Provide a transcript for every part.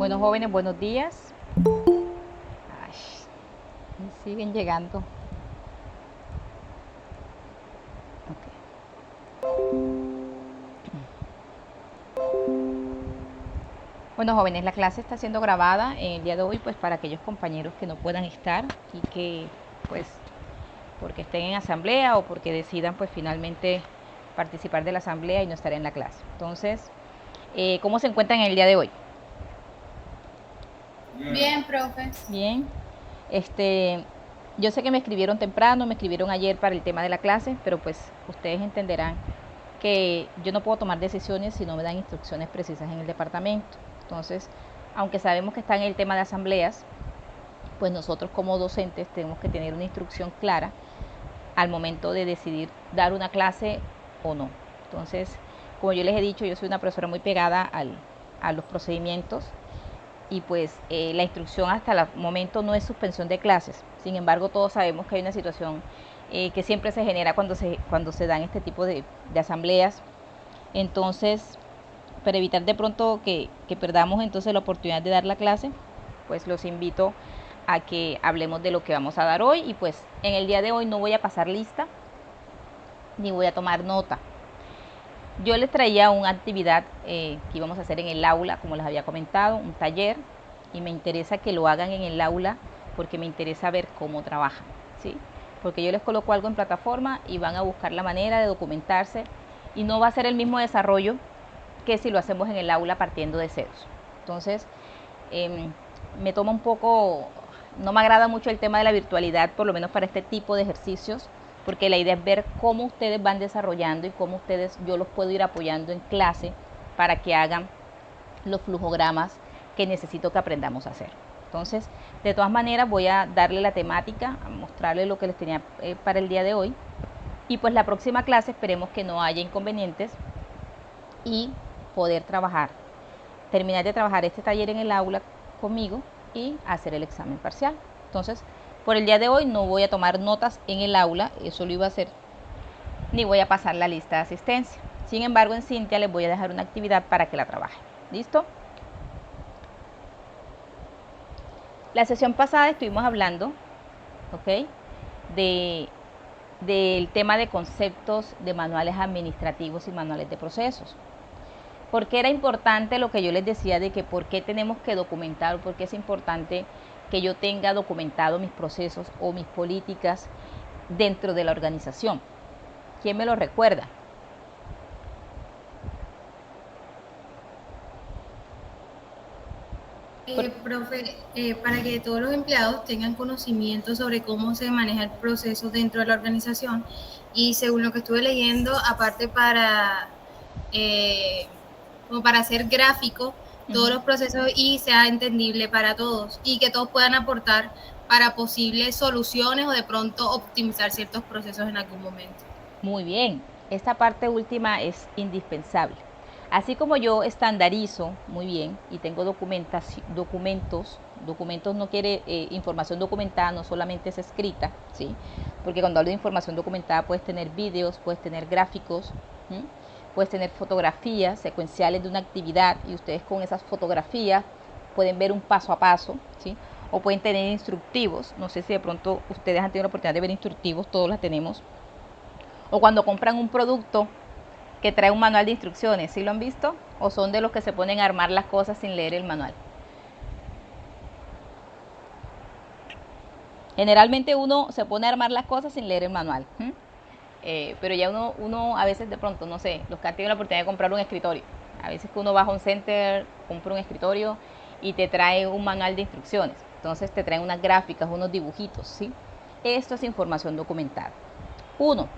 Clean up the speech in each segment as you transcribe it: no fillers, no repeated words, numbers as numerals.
Bueno, jóvenes, buenos días. Ay, siguen llegando. Ok. Bueno, jóvenes, la clase está siendo grabada el día de hoy, pues para aquellos compañeros que no puedan estar y que, pues, porque estén en asamblea o porque decidan, pues, finalmente participar de la asamblea y no estar en la clase. Entonces, ¿cómo se encuentran el día de hoy? Bien, profe. Bien. Yo sé que me escribieron temprano, me escribieron ayer para el tema de la clase, pero pues ustedes entenderán que yo no puedo tomar decisiones si no me dan instrucciones precisas en el departamento. Entonces, aunque sabemos que está en el tema de asambleas, pues nosotros como docentes tenemos que tener una instrucción clara al momento de decidir dar una clase o no. Entonces, como yo les he dicho, yo soy una profesora muy pegada a los procedimientos y pues la instrucción hasta el momento no es suspensión de clases. Sin embargo, todos sabemos que hay una situación que siempre se genera cuando se dan este tipo de asambleas. Entonces, para evitar de pronto que perdamos entonces la oportunidad de dar la clase, pues los invito a que hablemos de lo que vamos a dar hoy. Y pues en el día de hoy no voy a pasar lista ni voy a tomar nota. Yo les traía una actividad que íbamos a hacer en el aula, como les había comentado, un taller, y me interesa que lo hagan en el aula porque me interesa ver cómo trabajan, ¿sí? Porque yo les coloco algo en plataforma y van a buscar la manera de documentarse y no va a ser el mismo desarrollo que si lo hacemos en el aula partiendo de ceros. Entonces, me toma un poco, no me agrada mucho el tema de la virtualidad, por lo menos para este tipo de ejercicios, porque la idea es ver cómo ustedes van desarrollando y cómo yo los puedo ir apoyando en clase para que hagan los flujogramas que necesito que aprendamos a hacer. Entonces, de todas maneras, voy a darle la temática, a mostrarles lo que les tenía para el día de hoy. Y pues la próxima clase esperemos que no haya inconvenientes y poder terminar de trabajar este taller en el aula conmigo y hacer el examen parcial. Entonces, por el día de hoy no voy a tomar notas en el aula, eso lo iba a hacer, ni voy a pasar la lista de asistencia. Sin embargo, en Cintia les voy a dejar una actividad para que la trabajen. ¿Listo? La sesión pasada estuvimos hablando, ¿ok? De, del tema de conceptos de manuales administrativos y manuales de procesos. Porque era importante lo que yo les decía de que por qué tenemos que documentar, por qué es importante que yo tenga documentado mis procesos o mis políticas dentro de la organización. ¿Quién me lo recuerda? Profe, para que todos los empleados tengan conocimiento sobre cómo se maneja el proceso dentro de la organización y según lo que estuve leyendo, aparte como para hacer gráfico todos los procesos y sea entendible para todos y que todos puedan aportar para posibles soluciones o de pronto optimizar ciertos procesos en algún momento. Muy bien, esta parte última es indispensable. Así como yo estandarizo muy bien y tengo documentos no quiere información documentada, no solamente es escrita, ¿sí? Porque cuando hablo de información documentada puedes tener vídeos, puedes tener gráficos, ¿sí? Puedes tener fotografías secuenciales de una actividad y ustedes con esas fotografías pueden ver un paso a paso, ¿sí? O pueden tener instructivos, no sé si de pronto ustedes han tenido la oportunidad de ver instructivos, todos las tenemos, o cuando compran un producto que trae un manual de instrucciones, ¿sí lo han visto? ¿O son de los que se ponen a armar las cosas sin leer el manual? Generalmente uno se pone a armar las cosas sin leer el manual. Pero ya uno a veces de pronto, no sé, los que han tenido la oportunidad de comprar un escritorio. A veces que uno va a un center, compra un escritorio y te trae un manual de instrucciones. Entonces te traen unas gráficas, unos dibujitos, ¿sí? Esto es información documentada. Uno,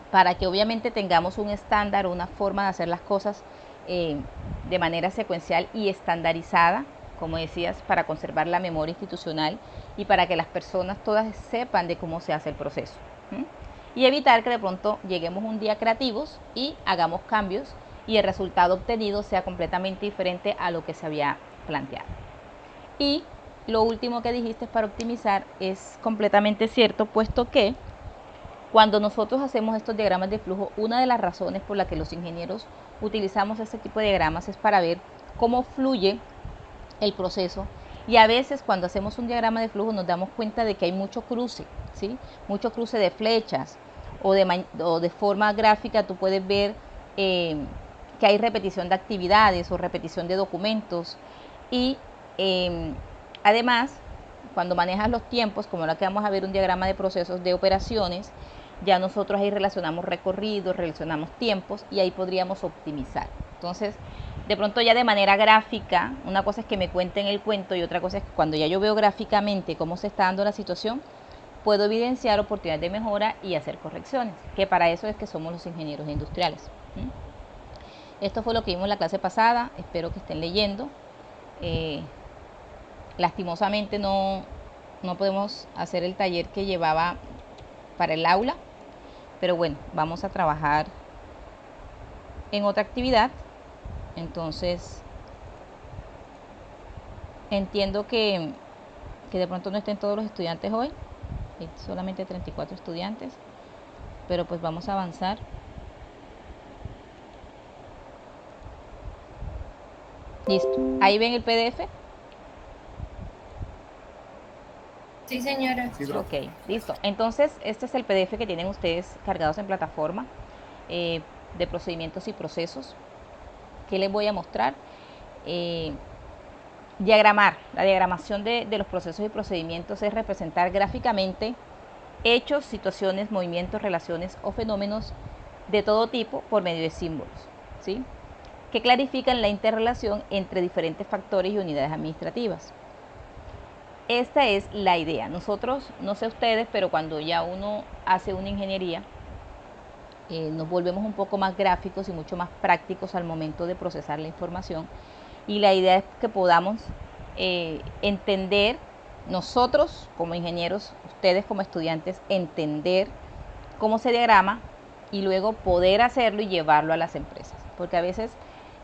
para que obviamente tengamos un estándar, una forma de hacer las cosas de manera secuencial y estandarizada, como decías, para conservar la memoria institucional y para que las personas todas sepan de cómo se hace el proceso. Y evitar que de pronto lleguemos un día creativos y hagamos cambios y el resultado obtenido sea completamente diferente a lo que se había planteado. Y lo último que dijiste para optimizar es completamente cierto, puesto que cuando nosotros hacemos estos diagramas de flujo, una de las razones por la que los ingenieros utilizamos este tipo de diagramas es para ver cómo fluye el proceso. Y a veces cuando hacemos un diagrama de flujo nos damos cuenta de que hay mucho cruce, ¿sí? Mucho cruce de flechas o de forma gráfica tú puedes ver que hay repetición de actividades o repetición de documentos. Y además, cuando manejas los tiempos, como ahora que vamos a ver un diagrama de procesos de operaciones, ya nosotros ahí relacionamos recorridos, relacionamos tiempos y ahí podríamos optimizar. Entonces, de pronto ya de manera gráfica, una cosa es que me cuenten el cuento y otra cosa es que cuando ya yo veo gráficamente cómo se está dando la situación, puedo evidenciar oportunidades de mejora y hacer correcciones, que para eso es que somos los ingenieros industriales. Esto fue lo que vimos en la clase pasada, espero que estén leyendo. Lastimosamente no podemos hacer el taller que llevaba para el aula, pero bueno, vamos a trabajar en otra actividad. Entonces entiendo que de pronto no estén todos los estudiantes hoy, hay solamente 34 estudiantes, pero pues vamos a avanzar. Listo, ahí ven el PDF. Sí, señora. Sí, Ok, listo. Entonces, este es el PDF que tienen ustedes cargados en plataforma de procedimientos y procesos. ¿Qué les voy a mostrar? Diagramar. La diagramación de los procesos y procedimientos es representar gráficamente hechos, situaciones, movimientos, relaciones o fenómenos de todo tipo por medio de símbolos, ¿sí? Que clarifican la interrelación entre diferentes factores y unidades administrativas. Esta es la idea. Nosotros, no sé ustedes, pero cuando ya uno hace una ingeniería, nos volvemos un poco más gráficos y mucho más prácticos al momento de procesar la información. Y la idea es que podamos entender, nosotros como ingenieros, ustedes como estudiantes, entender cómo se diagrama y luego poder hacerlo y llevarlo a las empresas. Porque a veces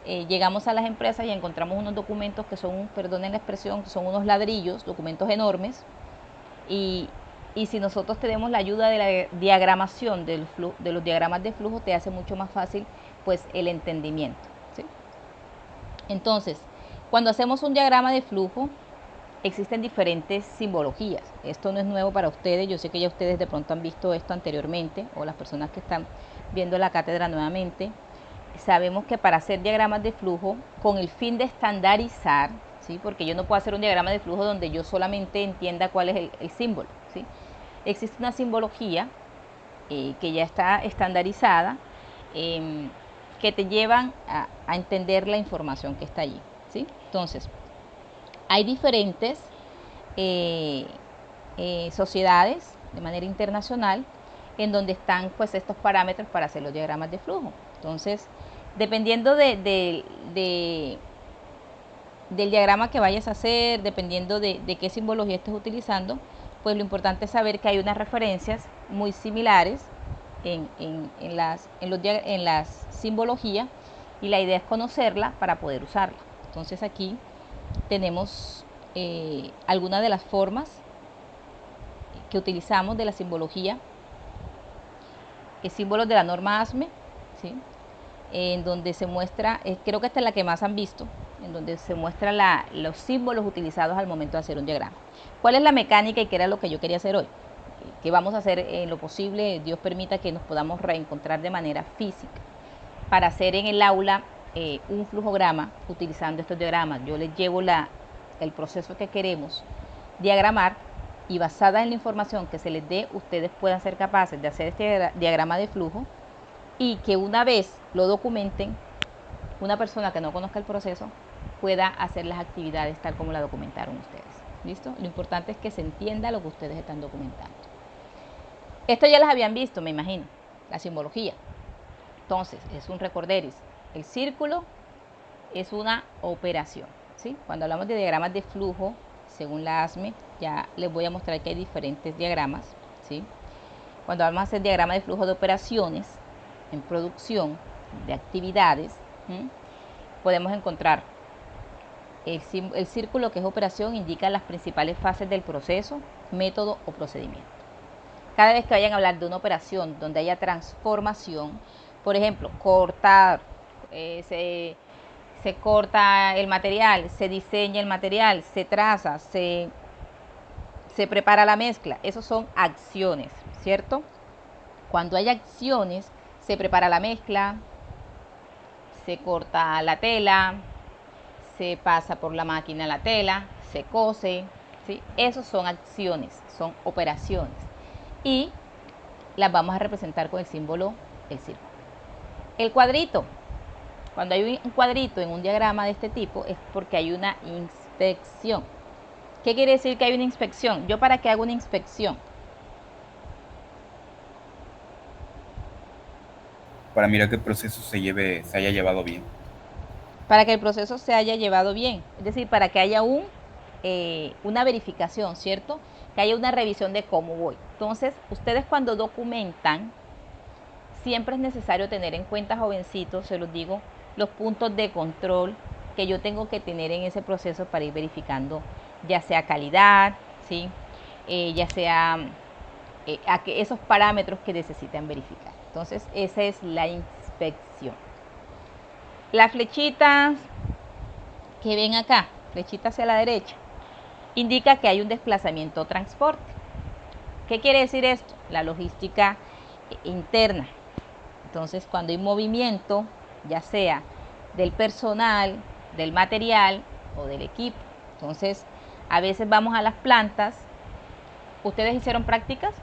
llegamos a las empresas y encontramos unos documentos que son, perdonen la expresión, son unos ladrillos, documentos enormes, y si nosotros tenemos la ayuda de la diagramación de los diagramas de flujo, te hace mucho más fácil pues el entendimiento, ¿sí? Entonces, cuando hacemos un diagrama de flujo, existen diferentes simbologías. Esto no es nuevo para ustedes, yo sé que ya ustedes de pronto han visto esto anteriormente, o las personas que están viendo la cátedra nuevamente. Sabemos que para hacer diagramas de flujo, con el fin de estandarizar, ¿sí? Porque yo no puedo hacer un diagrama de flujo donde yo solamente entienda cuál es el símbolo, ¿sí? Existe una simbología que ya está estandarizada, que te llevan a entender la información que está allí, ¿sí? Entonces, hay diferentes sociedades de manera internacional en donde están pues estos parámetros para hacer los diagramas de flujo. Entonces, dependiendo del diagrama que vayas a hacer, dependiendo de qué simbología estés utilizando, pues lo importante es saber que hay unas referencias muy similares en las simbologías, y la idea es conocerla para poder usarla. Entonces aquí tenemos algunas de las formas que utilizamos de la simbología, símbolos de la norma ASME, ¿sí? En donde se muestra, creo que esta es la que más han visto, en donde se muestra los símbolos utilizados al momento de hacer un diagrama. ¿Cuál es la mecánica y qué era lo que yo quería hacer hoy? Que vamos a hacer en lo posible, Dios permita que nos podamos reencontrar de manera física, para hacer en el aula un flujograma utilizando estos diagramas. Yo les llevo el proceso que queremos diagramar, y basada en la información que se les dé, ustedes puedan ser capaces de hacer este diagrama de flujo, y que una vez lo documenten, una persona que no conozca el proceso pueda hacer las actividades tal como la documentaron ustedes. ¿Listo? Lo importante es que se entienda lo que ustedes están documentando. Esto ya las habían visto, me imagino, la simbología. Entonces, es un recorderis. El círculo es una operación, ¿sí? Cuando hablamos de diagramas de flujo, según la ASME, ya les voy a mostrar que hay diferentes diagramas, ¿sí? Cuando vamos a hacer diagrama de flujo de operaciones en producción, de actividades, podemos encontrar el círculo, que es operación, indica las principales fases del proceso, método o procedimiento. Cada vez que vayan a hablar de una operación donde haya transformación, por ejemplo, cortar, se corta el material, se diseña el material, se traza, se prepara la mezcla. Esos son acciones, ¿cierto? Cuando hay acciones, se prepara la mezcla, se corta la tela, se pasa por la máquina la tela, se cose, ¿sí? Esos son acciones, son operaciones. Y las vamos a representar con el símbolo del círculo. El cuadrito. Cuando hay un cuadrito en un diagrama de este tipo es porque hay una inspección. ¿Qué quiere decir que hay una inspección? ¿Yo para qué hago una inspección? Para mirar que el proceso se haya llevado bien. Para que el proceso se haya llevado bien. Es decir, para que haya una verificación, ¿cierto? Que haya una revisión de cómo voy. Entonces, ustedes cuando documentan, siempre es necesario tener en cuenta, jovencitos, se los digo, los puntos de control que yo tengo que tener en ese proceso para ir verificando, ya sea calidad, ¿sí? Ya sea esos parámetros que necesitan verificar. Entonces, esa es la inspección. Las flechitas que ven acá, flechita hacia la derecha, indica que hay un desplazamiento o transporte. ¿Qué quiere decir esto? La logística interna. Entonces, cuando hay movimiento, ya sea del personal, del material o del equipo. Entonces, a veces vamos a las plantas. ¿Ustedes hicieron prácticas?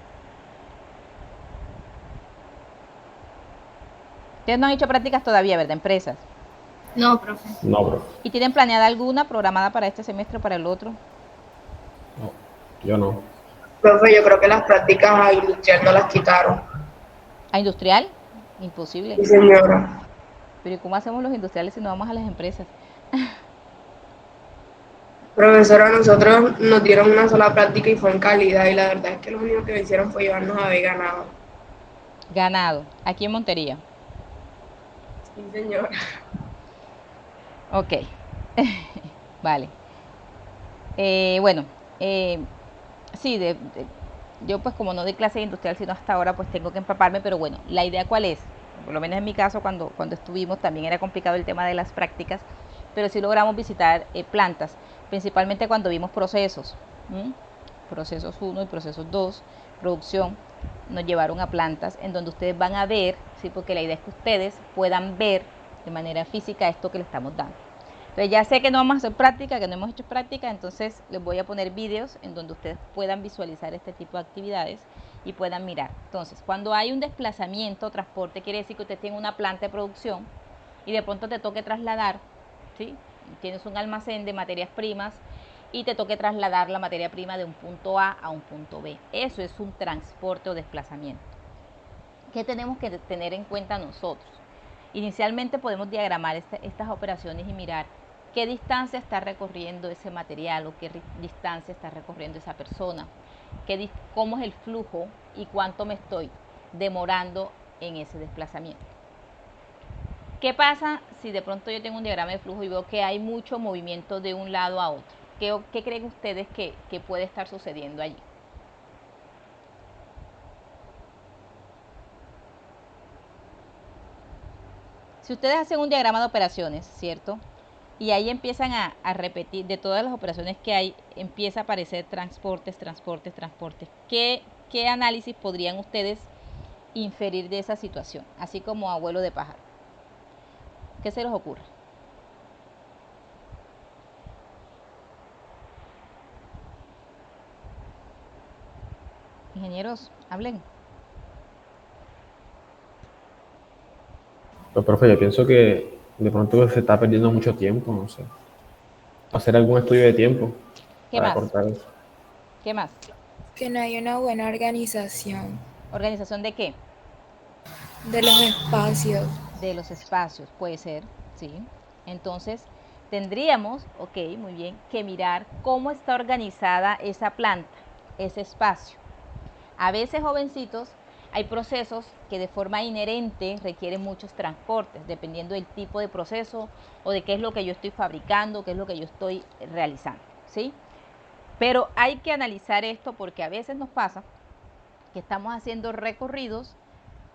Ustedes no han hecho prácticas todavía, ¿verdad? Empresas. No, profe. No, profe. ¿Y tienen planeada alguna programada para este semestre o para el otro? No, yo no. Profe, yo creo que las prácticas a industrial no las quitaron. ¿A industrial? Imposible. Sí, señora. Pero ¿y cómo hacemos los industriales si no vamos a las empresas? Profesora, nosotros nos dieron una sola práctica y fue en calidad, y la verdad es que lo único que hicieron fue llevarnos a ver ganado. Ganado, aquí en Montería. Sí, señora. Ok. Vale. Bueno, sí, yo pues como no doy clase de industrial sino hasta ahora, pues tengo que empaparme, pero bueno, la idea cuál es, por lo menos en mi caso cuando estuvimos también era complicado el tema de las prácticas, pero sí logramos visitar plantas, principalmente cuando vimos procesos, procesos 1 y procesos 2, producción, nos llevaron a plantas en donde ustedes van a ver, ¿sí? Porque la idea es que ustedes puedan ver de manera física esto que le estamos dando. Entonces ya sé que no vamos a hacer práctica, que no hemos hecho práctica, entonces les voy a poner vídeos en donde ustedes puedan visualizar este tipo de actividades y puedan mirar. Entonces, cuando hay un desplazamiento, transporte, quiere decir que usted tiene una planta de producción y de pronto te toque trasladar, ¿sí? Tienes un almacén de materias primas y te toque trasladar la materia prima de un punto A a un punto B. Eso es un transporte o desplazamiento. ¿Qué tenemos que tener en cuenta nosotros? Inicialmente podemos diagramar estas operaciones y mirar qué distancia está recorriendo ese material o qué distancia está recorriendo esa persona, cómo es el flujo y cuánto me estoy demorando en ese desplazamiento. ¿Qué pasa si de pronto yo tengo un diagrama de flujo y veo que hay mucho movimiento de un lado a otro? ¿Qué creen ustedes que puede estar sucediendo allí? Si ustedes hacen un diagrama de operaciones, ¿cierto? Y ahí empiezan a repetir, de todas las operaciones que hay, empieza a aparecer transportes. ¿Qué análisis podrían ustedes inferir de esa situación? Así como abuelo de pájaro. ¿Qué se les ocurre? Ingenieros, hablen. Pues, profe, yo pienso que de pronto se está perdiendo mucho tiempo, no sé. Hacer algún estudio de tiempo ¿Qué para más? cortar eso. ¿Qué más? Que no hay una buena organización ¿Organización de qué? de los espacios. De los espacios, puede ser, sí. Entonces, tendríamos, ok, muy bien, que mirar cómo está organizada esa planta, ese espacio. A veces, jovencitos, hay procesos que de forma inherente requieren muchos transportes, dependiendo del tipo de proceso o de qué es lo que yo estoy fabricando, qué es lo que yo estoy realizando, ¿sí? Pero hay que analizar esto porque a veces nos pasa que estamos haciendo recorridos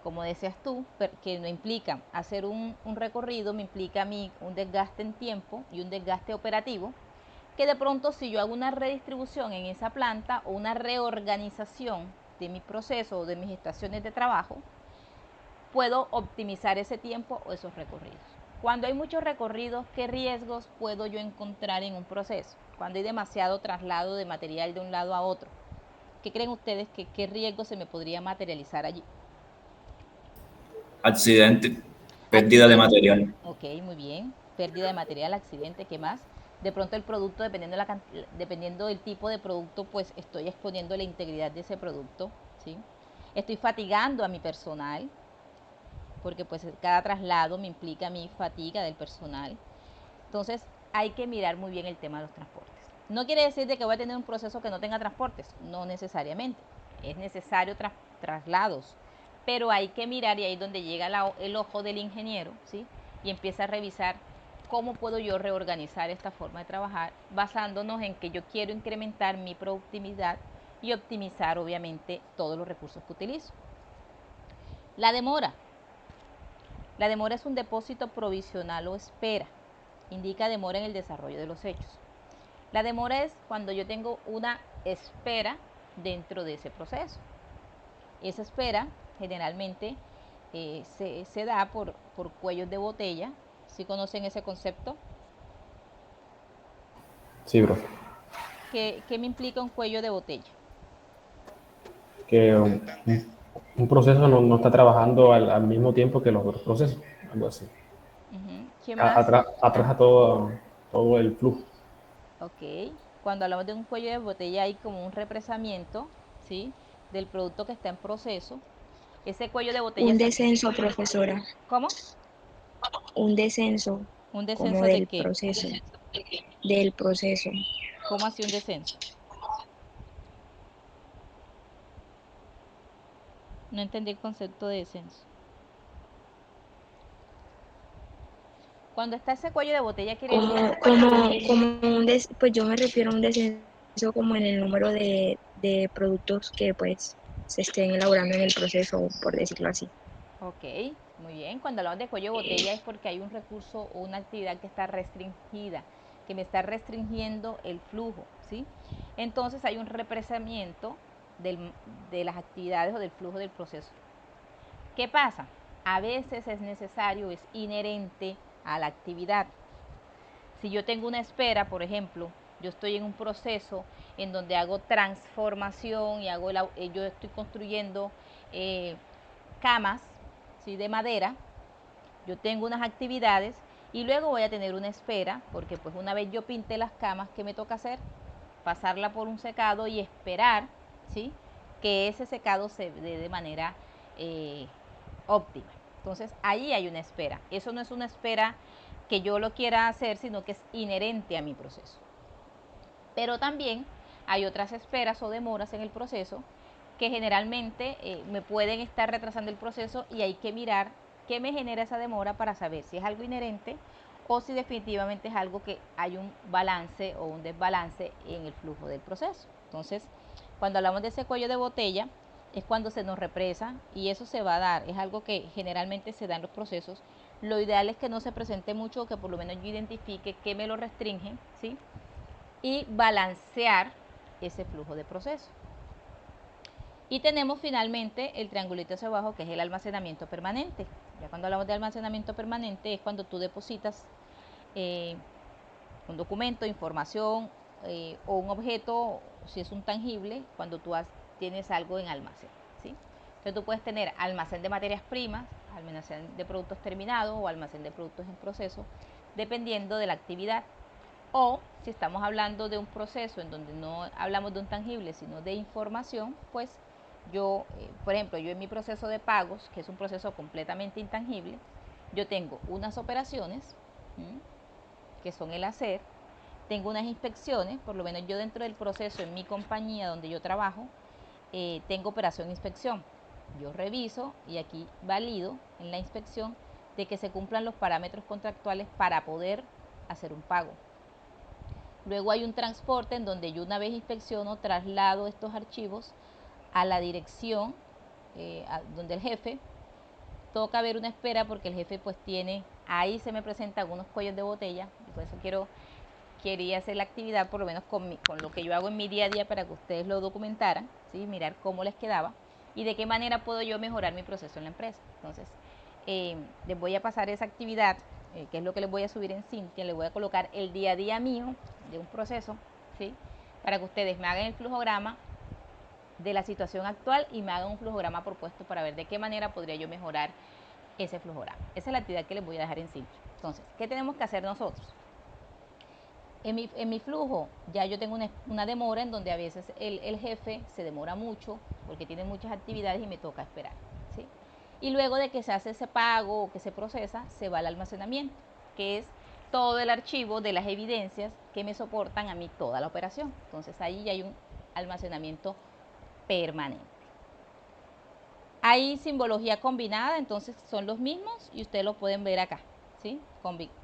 como decías tú, que no implica hacer un recorrido, me implica a mí un desgaste en tiempo y un desgaste operativo, que de pronto si yo hago una redistribución en esa planta o una reorganización de mi proceso o de mis estaciones de trabajo, puedo optimizar ese tiempo o esos recorridos. Cuando hay muchos recorridos, ¿qué riesgos puedo yo encontrar en un proceso? Cuando hay demasiado traslado de material de un lado a otro. ¿Qué creen ustedes que qué riesgo se me podría materializar allí? Accidente, pérdida de Accidente. material. Ok, muy bien. Pérdida de material, accidente, ¿qué más? De pronto el producto, dependiendo del tipo de producto, pues estoy exponiendo la integridad de ese producto, ¿sí? Estoy fatigando a mi personal, porque pues cada traslado me implica mi fatiga del personal. Entonces hay que mirar muy bien el tema de los transportes. No quiere decir de que voy a tener un proceso que no tenga transportes, no necesariamente. Es necesario traslados, pero hay que mirar, y ahí es donde llega el ojo del ingeniero, ¿sí? Y empieza a revisar cómo puedo yo reorganizar esta forma de trabajar, basándonos en que yo quiero incrementar mi productividad y optimizar obviamente todos los recursos que utilizo. La demora. La demora es un depósito provisional o espera. Indica demora en el desarrollo de los hechos. La demora es cuando yo tengo una espera dentro de ese proceso. Esa espera generalmente se da por cuellos de botella. ¿Sí conocen ese concepto? Sí, profe. ¿Qué me implica un cuello de botella? Que un proceso no está trabajando al mismo tiempo que los otros procesos, algo así. ¿Qué más? Atrasa todo el flujo. Ok. Cuando hablamos de un cuello de botella hay como un represamiento, ¿sí? Del producto que está en proceso. Ese cuello de botella Un se... descenso, profesora, ¿Cómo? un descenso ¿Un como descenso de del qué? proceso, del proceso. ¿Cómo así un descenso? No entendí el concepto de descenso. Cuando está ese cuello de botella quiere decir... Pues yo me refiero a un descenso como en el número de productos que pues se estén elaborando en el proceso, por decirlo así. Ok, muy bien. Cuando hablamos de cuello de botella es porque hay un recurso o una actividad que está restringida, que me está restringiendo el flujo, ¿sí? Entonces hay un represamiento de las actividades o del flujo del proceso. ¿Qué pasa? A veces es necesario, es inherente a la actividad. Si yo tengo una espera, por ejemplo, yo estoy en un proceso en donde hago transformación y yo estoy construyendo camas, ¿sí? De madera, yo tengo unas actividades y luego voy a tener una espera, porque pues una vez yo pinte las camas, ¿qué me toca hacer? Pasarla por un secado y esperar, ¿sí? Que ese secado se dé de manera óptima. Entonces ahí hay una espera. Eso no es una espera que yo lo quiera hacer, sino que es inherente a mi proceso. Pero también hay otras esperas o demoras en el proceso que generalmente me pueden estar retrasando el proceso, y hay que mirar qué me genera esa demora para saber si es algo inherente o si definitivamente es algo que hay un balance o un desbalance en el flujo del proceso. Entonces, cuando hablamos de ese cuello de botella, es cuando se nos represa, y eso se va a dar, es algo que generalmente se da en los procesos. Lo ideal es que no se presente mucho, que por lo menos yo identifique qué me lo restringe, ¿sí? Y balancear ese flujo de proceso. Y tenemos finalmente el triangulito hacia abajo, que es el almacenamiento permanente. Ya cuando hablamos de almacenamiento permanente es cuando tú depositas un documento, información o un objeto, si es un tangible, cuando tú tienes algo en almacén, ¿sí? Entonces tú puedes tener almacén de materias primas, almacén de productos terminados o almacén de productos en proceso, dependiendo de la actividad. O si estamos hablando de un proceso en donde no hablamos de un tangible, sino de información, pues yo, por ejemplo, yo en mi proceso de pagos, que es un proceso completamente intangible, yo tengo unas operaciones, que son el hacer, tengo unas inspecciones, por lo menos yo dentro del proceso en mi compañía donde yo trabajo, tengo operación inspección. Yo reviso y aquí valido en la inspección de que se cumplan los parámetros contractuales para poder hacer un pago. Luego hay un transporte en donde yo, una vez inspecciono, traslado estos archivos a la dirección donde el jefe toca ver una espera porque el jefe pues tiene, ahí se me presentan algunos cuellos de botella, y por eso quería hacer la actividad por lo menos con lo que yo hago en mi día a día para que ustedes lo documentaran, ¿sí? Mirar cómo les quedaba y de qué manera puedo yo mejorar mi proceso en la empresa. Entonces, les voy a pasar esa actividad, que es lo que les voy a subir en Cintia, les voy a colocar el día a día mío de un proceso, ¿sí? Para que ustedes me hagan el flujograma de la situación actual y me hagan un flujograma propuesto para ver de qué manera podría yo mejorar ese flujograma. Esa es la actividad que les voy a dejar en Cintia. Entonces, ¿qué tenemos que hacer nosotros? En mi flujo ya yo tengo una demora en donde a veces el jefe se demora mucho porque tiene muchas actividades y me toca esperar, ¿sí? Y luego de que se hace ese pago o que se procesa, se va al almacenamiento, que es todo el archivo de las evidencias que me soportan a mí toda la operación. Entonces ahí ya hay un almacenamiento permanente. Hay simbología combinada, entonces son los mismos y ustedes lo pueden ver acá, ¿sí?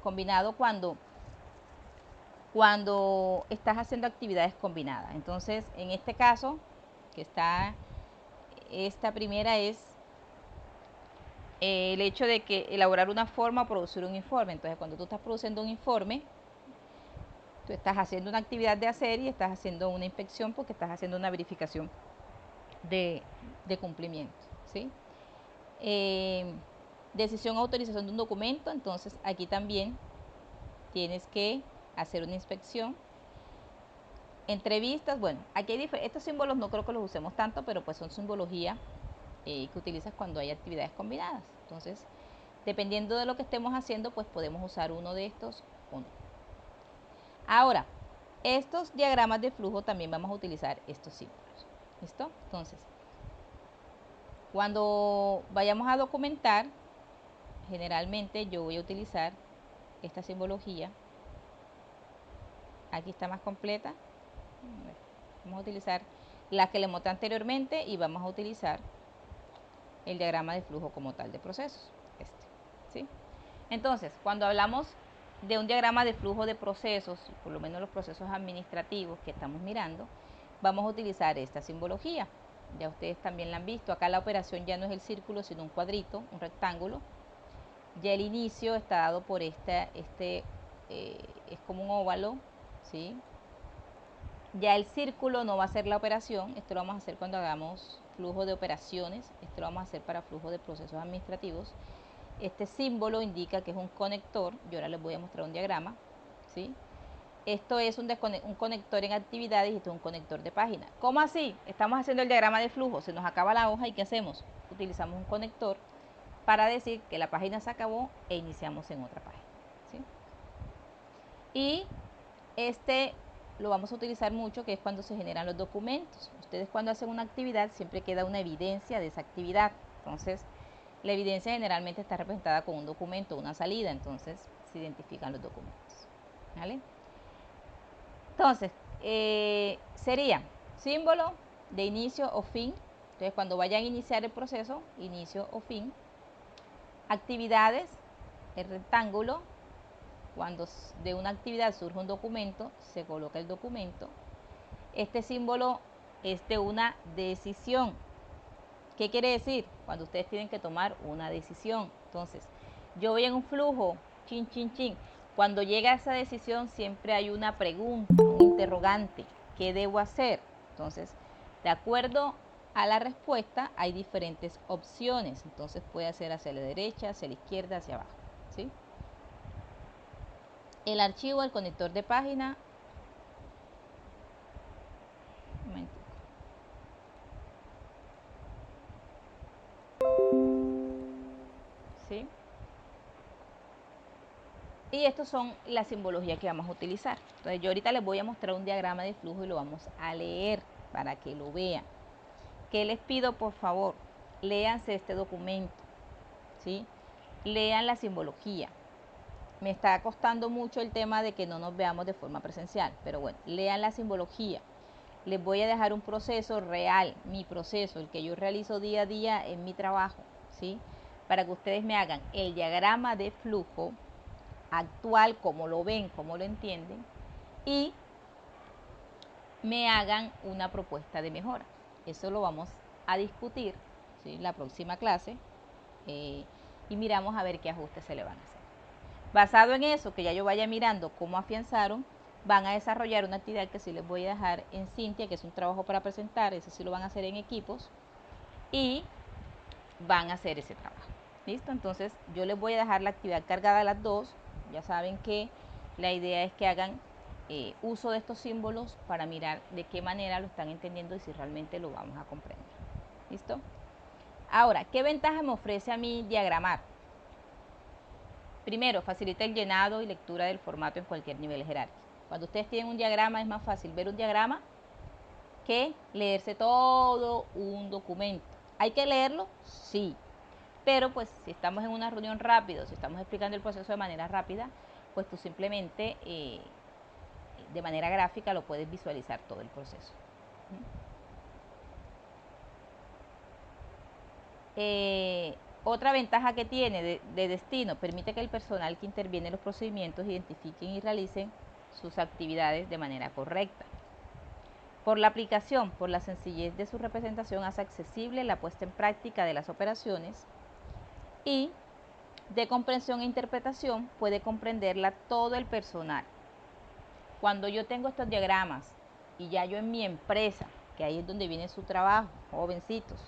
Combinado cuando estás haciendo actividades combinadas. Entonces, en este caso, esta primera es el hecho de que elaborar una forma o producir un informe. Entonces, cuando tú estás produciendo un informe, tú estás haciendo una actividad de hacer y estás haciendo una inspección porque estás haciendo una verificación de cumplimiento, ¿sí? Decisión o autorización de un documento. Entonces, aquí también tienes que hacer una inspección. Entrevistas, bueno, aquí hay estos símbolos no creo que los usemos tanto, pero pues son simbología que utilizas cuando hay actividades combinadas. Entonces, dependiendo de lo que estemos haciendo, pues podemos usar uno de estos o no. Ahora, estos diagramas de flujo también vamos a utilizar estos símbolos. ¿Listo? Entonces, cuando vayamos a documentar, generalmente yo voy a utilizar esta simbología. Aquí está más completa. Vamos a utilizar la que le mostré anteriormente y vamos a utilizar el diagrama de flujo como tal de procesos. ¿Sí? Entonces, cuando hablamos de un diagrama de flujo de procesos, por lo menos los procesos administrativos que estamos mirando, vamos a utilizar esta simbología. Ya ustedes también la han visto. Acá la operación ya no es el círculo, sino un cuadrito, un rectángulo. Ya el inicio está dado por es como un óvalo, ¿sí? Ya el círculo no va a ser la operación, esto lo vamos a hacer cuando hagamos flujo de operaciones, esto lo vamos a hacer para flujo de procesos administrativos. Este símbolo indica que es un conector, yo ahora les voy a mostrar un diagrama, ¿sí? Esto es un conector en actividades y esto es un conector de página. ¿Cómo así? Estamos haciendo el diagrama de flujo, se nos acaba la hoja y ¿qué hacemos? Utilizamos un conector para decir que la página se acabó e iniciamos en otra página, ¿sí? Y lo vamos a utilizar mucho, que es cuando se generan los documentos. Ustedes cuando hacen una actividad siempre queda una evidencia de esa actividad. Entonces, la evidencia generalmente está representada con un documento, una salida. Entonces, se identifican los documentos. ¿Vale? Entonces, sería símbolo de inicio o fin. Entonces, cuando vayan a iniciar el proceso, inicio o fin. Actividades, el rectángulo. Cuando de una actividad surge un documento, se coloca el documento. Este símbolo es de una decisión. ¿Qué quiere decir? Cuando ustedes tienen que tomar una decisión. Entonces, yo voy en un flujo, chin, chin, chin. Cuando llega esa decisión siempre hay una pregunta, un interrogante. ¿Qué debo hacer? Entonces, de acuerdo a la respuesta, hay diferentes opciones. Entonces, puede ser hacia la derecha, hacia la izquierda, hacia abajo, ¿sí? El archivo, el conector de página. Un momentito. ¿Sí? Y estos son la simbología que vamos a utilizar. Entonces yo ahorita les voy a mostrar un diagrama de flujo y lo vamos a leer para que lo vean. ¿Qué les pido? Por favor, léanse este documento, ¿sí? Lean la simbología. Me está costando mucho el tema de que no nos veamos de forma presencial, pero bueno, lean la simbología. Les voy a dejar un proceso real, mi proceso, el que yo realizo día a día en mi trabajo, ¿sí? Para que ustedes me hagan el diagrama de flujo actual, como lo ven, como lo entienden, y me hagan una propuesta de mejora. Eso lo vamos a discutir, ¿sí? La próxima clase. y miramos a ver qué ajustes se le van a hacer. Basado en eso, que ya yo vaya mirando cómo afianzaron, van a desarrollar una actividad que sí les voy a dejar en Cintia, que es un trabajo para presentar, ese sí lo van a hacer en equipos, y van a hacer ese trabajo. ¿Listo? Entonces yo les voy a dejar la actividad cargada a las dos. Ya saben que la idea es que hagan uso de estos símbolos para mirar de qué manera lo están entendiendo y si realmente lo vamos a comprender. ¿Listo? Ahora, ¿qué ventaja me ofrece a mí diagramar? Primero, facilita el llenado y lectura del formato en cualquier nivel jerárquico. Cuando ustedes tienen un diagrama, es más fácil ver un diagrama que leerse todo un documento. ¿Hay que leerlo? Sí. Pero pues si estamos en una reunión rápida, si estamos explicando el proceso de manera rápida, pues tú simplemente de manera gráfica lo puedes visualizar todo el proceso. Otra ventaja que tiene de destino, permite que el personal que interviene en los procedimientos identifiquen y realicen sus actividades de manera correcta. Por la aplicación, por la sencillez de su representación, hace accesible la puesta en práctica de las operaciones y de comprensión e interpretación puede comprenderla todo el personal. Cuando yo tengo estos diagramas y ya yo en mi empresa, que ahí es donde viene su trabajo, jovencitos,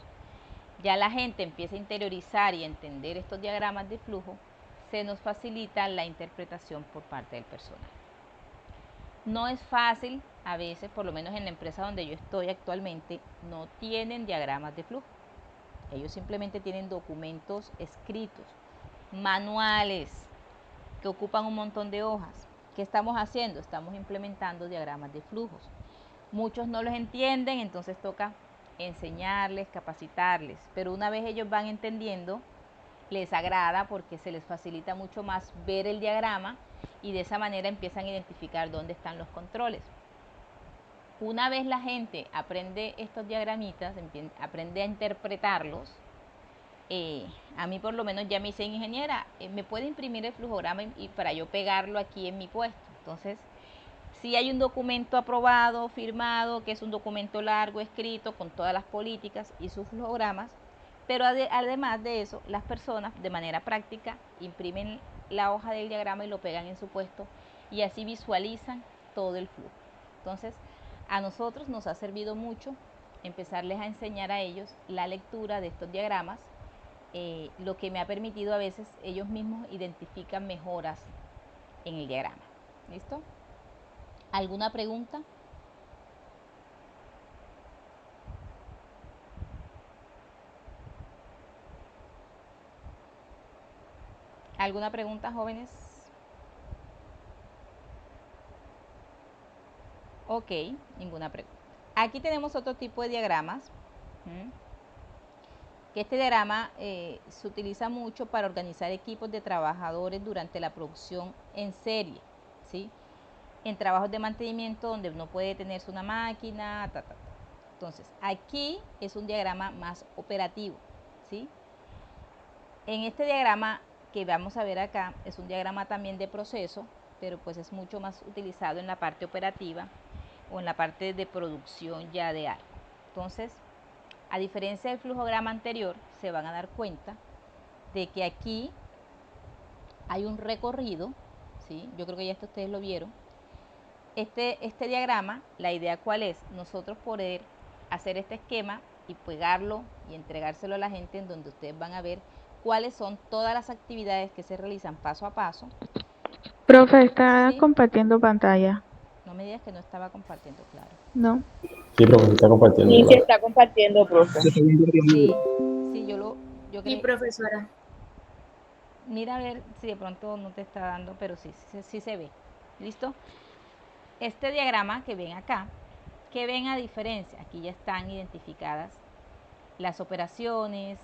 ya la gente empieza a interiorizar y a entender estos diagramas de flujo, se nos facilita la interpretación por parte del personal. No es fácil, a veces, por lo menos en la empresa donde yo estoy actualmente, no tienen diagramas de flujo. Ellos simplemente tienen documentos escritos, manuales, que ocupan un montón de hojas. ¿Qué estamos haciendo? Estamos implementando diagramas de flujos. Muchos no los entienden, entonces toca enseñarles, capacitarles, pero una vez ellos van entendiendo, les agrada porque se les facilita mucho más ver el diagrama y de esa manera empiezan a identificar dónde están los controles. Una vez la gente aprende estos diagramitas, aprende a interpretarlos, a mí por lo menos ya me dicen, ingeniera, ¿me puede imprimir el flujograma y para yo pegarlo aquí en mi puesto? Entonces, si hay un documento aprobado, firmado, que es un documento largo, escrito, con todas las políticas y sus flujogramas, pero además de eso, las personas de manera práctica imprimen la hoja del diagrama y lo pegan en su puesto y así visualizan todo el flujo. Entonces, a nosotros nos ha servido mucho empezarles a enseñar a ellos la lectura de estos diagramas, lo que me ha permitido a veces ellos mismos identifican mejoras en el diagrama. ¿Listo? ¿Alguna pregunta? ¿Alguna pregunta, jóvenes? Ok, ninguna pregunta. Aquí tenemos otro tipo de diagramas. Que este diagrama se utiliza mucho para organizar equipos de trabajadores durante la producción en serie, ¿sí? En trabajos de mantenimiento donde no puede detenerse una máquina, Entonces, aquí es un diagrama más operativo, ¿sí? En este diagrama que vamos a ver acá, es un diagrama también de proceso, pero pues es mucho más utilizado en la parte operativa o en la parte de producción ya de algo. Entonces, a diferencia del flujograma anterior, se van a dar cuenta de que aquí hay un recorrido, ¿sí? Yo creo que ya esto ustedes lo vieron. Este diagrama, la idea cuál es, nosotros poder hacer este esquema y pegarlo y entregárselo a la gente en donde ustedes van a ver cuáles son todas las actividades que se realizan paso a paso. Profe, está ¿Sí? compartiendo pantalla. No me digas que no estaba compartiendo, claro. No. Sí, profe, se está compartiendo. Sí, se Claro. está compartiendo, profe. Sí, yo Mi creo. profesora. Mira a ver si de pronto no te está dando, pero sí se ve. ¿Listo? Este diagrama que ven acá, ¿qué ven a diferencia? Aquí ya están identificadas las operaciones,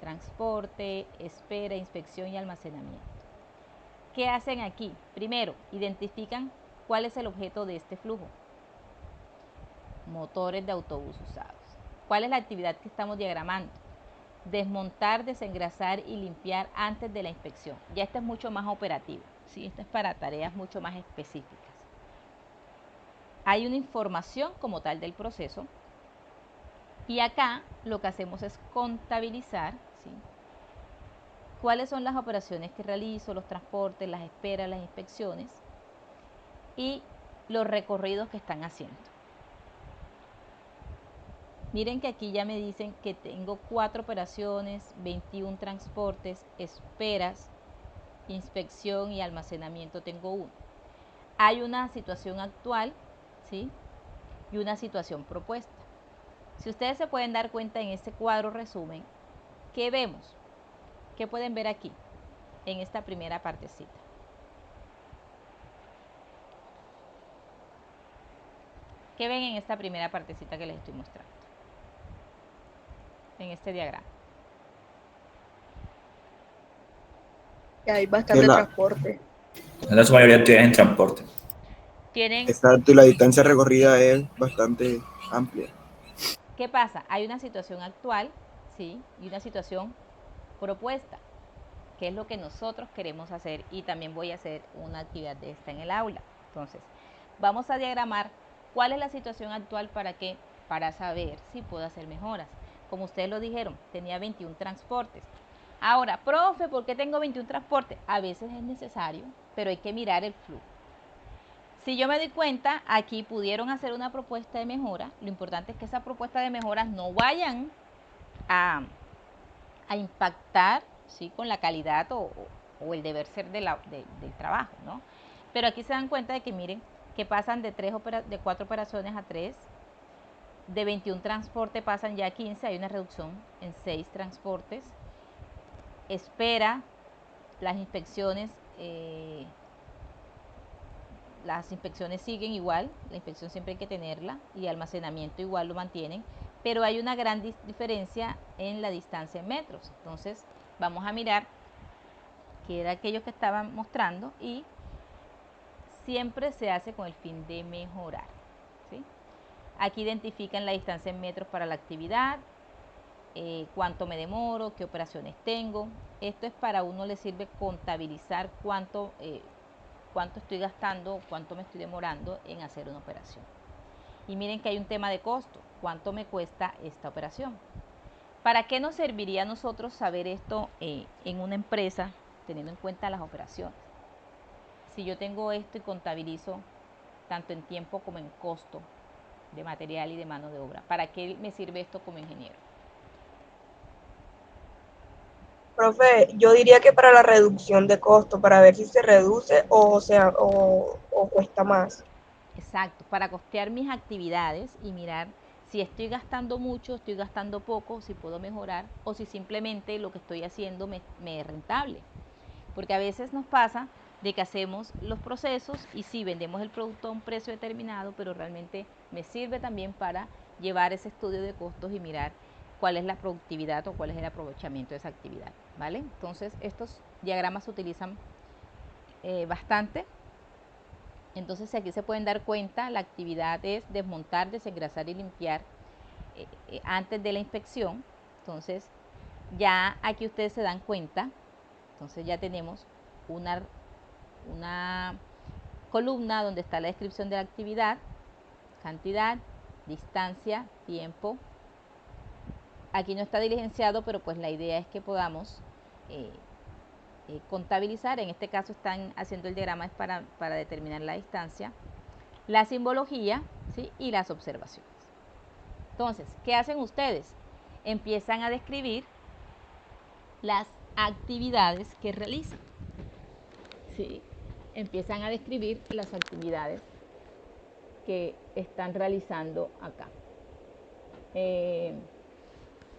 transporte, espera, inspección y almacenamiento. ¿Qué hacen aquí? Primero, identifican cuál es el objeto de este flujo. Motores de autobús usados. ¿Cuál es la actividad que estamos diagramando? Desmontar, desengrasar y limpiar antes de la inspección. Ya esta es mucho más operativa, ¿sí? Esta es para tareas mucho más específicas. Hay una información como tal del proceso y acá lo que hacemos es contabilizar, ¿sí? cuáles son las operaciones que realizo, los transportes, las esperas, las inspecciones y los recorridos que están haciendo. Miren que aquí ya me dicen que tengo 4 operaciones, 21 transportes, esperas, inspección y almacenamiento tengo 1. Hay una situación actual, ¿sí? Y una situación propuesta. Si ustedes se pueden dar cuenta en este cuadro resumen, ¿qué vemos? ¿Qué pueden ver aquí en esta primera partecita? ¿Qué ven en esta primera partecita que les estoy mostrando? En este diagrama. Que hay bastante transporte. En su mayoría tienen transporte. Tienen, Exacto, y la distancia recorrida es bastante amplia. ¿qué pasa? Hay una situación actual, ¿sí? Y una situación propuesta, que es lo que nosotros queremos hacer, y también voy a hacer una actividad de esta en el aula. Entonces, vamos a diagramar cuál es la situación actual para saber si puedo hacer mejoras. Como ustedes lo dijeron, tenía 21 transportes. Ahora, profe, ¿por qué tengo 21 transportes? A veces es necesario, pero hay que mirar el flujo. Si yo me doy cuenta, aquí pudieron hacer una propuesta de mejora. Lo importante es que esa propuesta de mejoras no vayan a impactar, ¿sí?, con la calidad o el deber ser del trabajo, ¿no? Pero aquí se dan cuenta de que miren que pasan de 4 operaciones a 3, de 21 transportes pasan ya a 15, hay una reducción en 6 transportes. Espera, las inspecciones siguen igual, la inspección siempre hay que tenerla, y almacenamiento igual lo mantienen, pero hay una gran diferencia en la distancia en metros. Entonces vamos a mirar qué era aquello que estaban mostrando, y siempre se hace con el fin de mejorar, ¿sí? Aquí identifican la distancia en metros para la actividad, cuánto me demoro, qué operaciones tengo. Esto es para uno le sirve contabilizar cuánto estoy gastando, cuánto me estoy demorando en hacer una operación. Y miren que hay un tema de costo, cuánto me cuesta esta operación. ¿Para qué nos serviría a nosotros saber esto en una empresa, teniendo en cuenta las operaciones? Si yo tengo esto y contabilizo tanto en tiempo como en costo de material y de mano de obra, ¿para qué me sirve esto como ingeniero? Profe, yo diría que para la reducción de costo, para ver si se reduce o cuesta más. Exacto, para costear mis actividades y mirar si estoy gastando mucho, estoy gastando poco, si puedo mejorar o si simplemente lo que estoy haciendo me es rentable. Porque a veces nos pasa de que hacemos los procesos y sí, vendemos el producto a un precio determinado, pero realmente me sirve también para llevar ese estudio de costos y mirar cuál es la productividad o cuál es el aprovechamiento de esa actividad, ¿vale? Entonces, estos diagramas se utilizan bastante. Entonces, si aquí se pueden dar cuenta, la actividad es desmontar, desengrasar y limpiar antes de la inspección. Entonces, ya aquí ustedes se dan cuenta. Entonces ya tenemos una columna donde está la descripción de la actividad, cantidad, distancia, tiempo. Aquí no está diligenciado, pero pues la idea es que podamos contabilizar. En este caso están haciendo el diagrama es para determinar la distancia, la simbología, ¿sí?, y las observaciones. Entonces, ¿qué hacen ustedes? Empiezan a describir las actividades que realizan. ¿Sí? Empiezan a describir las actividades que están realizando acá.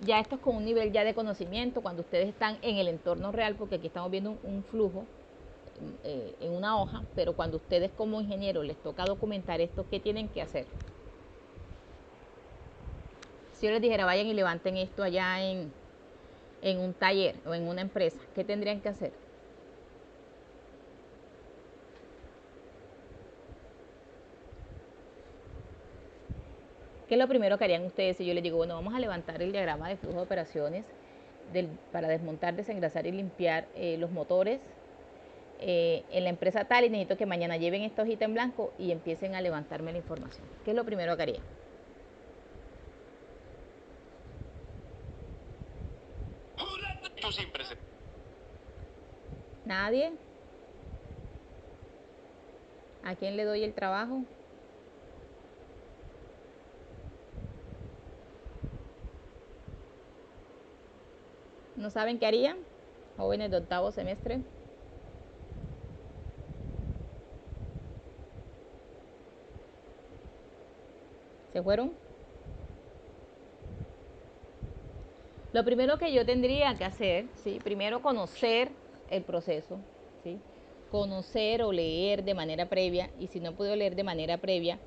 Ya esto es con un nivel ya de conocimiento, cuando ustedes están en el entorno real, porque aquí estamos viendo un flujo en una hoja, pero cuando ustedes como ingenieros les toca documentar esto, ¿qué tienen que hacer? Si yo les dijera, vayan y levanten esto allá en un taller o en una empresa, ¿qué tendrían que hacer? ¿Qué es lo primero que harían ustedes si yo les digo, bueno, vamos a levantar el diagrama de flujo de operaciones para desmontar, desengrasar y limpiar los motores en la empresa tal, y necesito que mañana lleven esta hojita en blanco y empiecen a levantarme la información? ¿Qué es lo primero que harían? ¿Nadie? ¿A quién le doy el trabajo? ¿No saben qué harían? Jóvenes de octavo semestre. ¿Se fueron? Lo primero que yo tendría que hacer, ¿sí? Primero conocer el proceso, ¿sí? Conocer o leer de manera previa, y si no puedo leer de manera previa,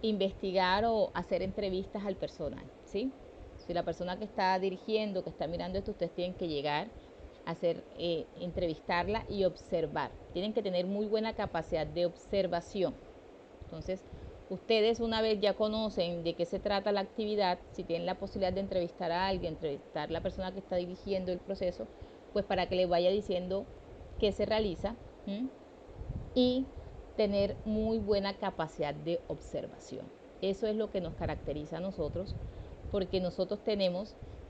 investigar o hacer entrevistas al personal, ¿sí? Si la persona que está dirigiendo, que está mirando esto, ustedes tienen que llegar a hacer, entrevistarla y observar. Tienen que tener muy buena capacidad de observación. Entonces, ustedes una vez ya conocen de qué se trata la actividad, si tienen la posibilidad de entrevistar a alguien, entrevistar a la persona que está dirigiendo el proceso, pues para que les vaya diciendo qué se realiza, y tener muy buena capacidad de observación. Eso es lo que nos caracteriza a nosotros, porque nosotros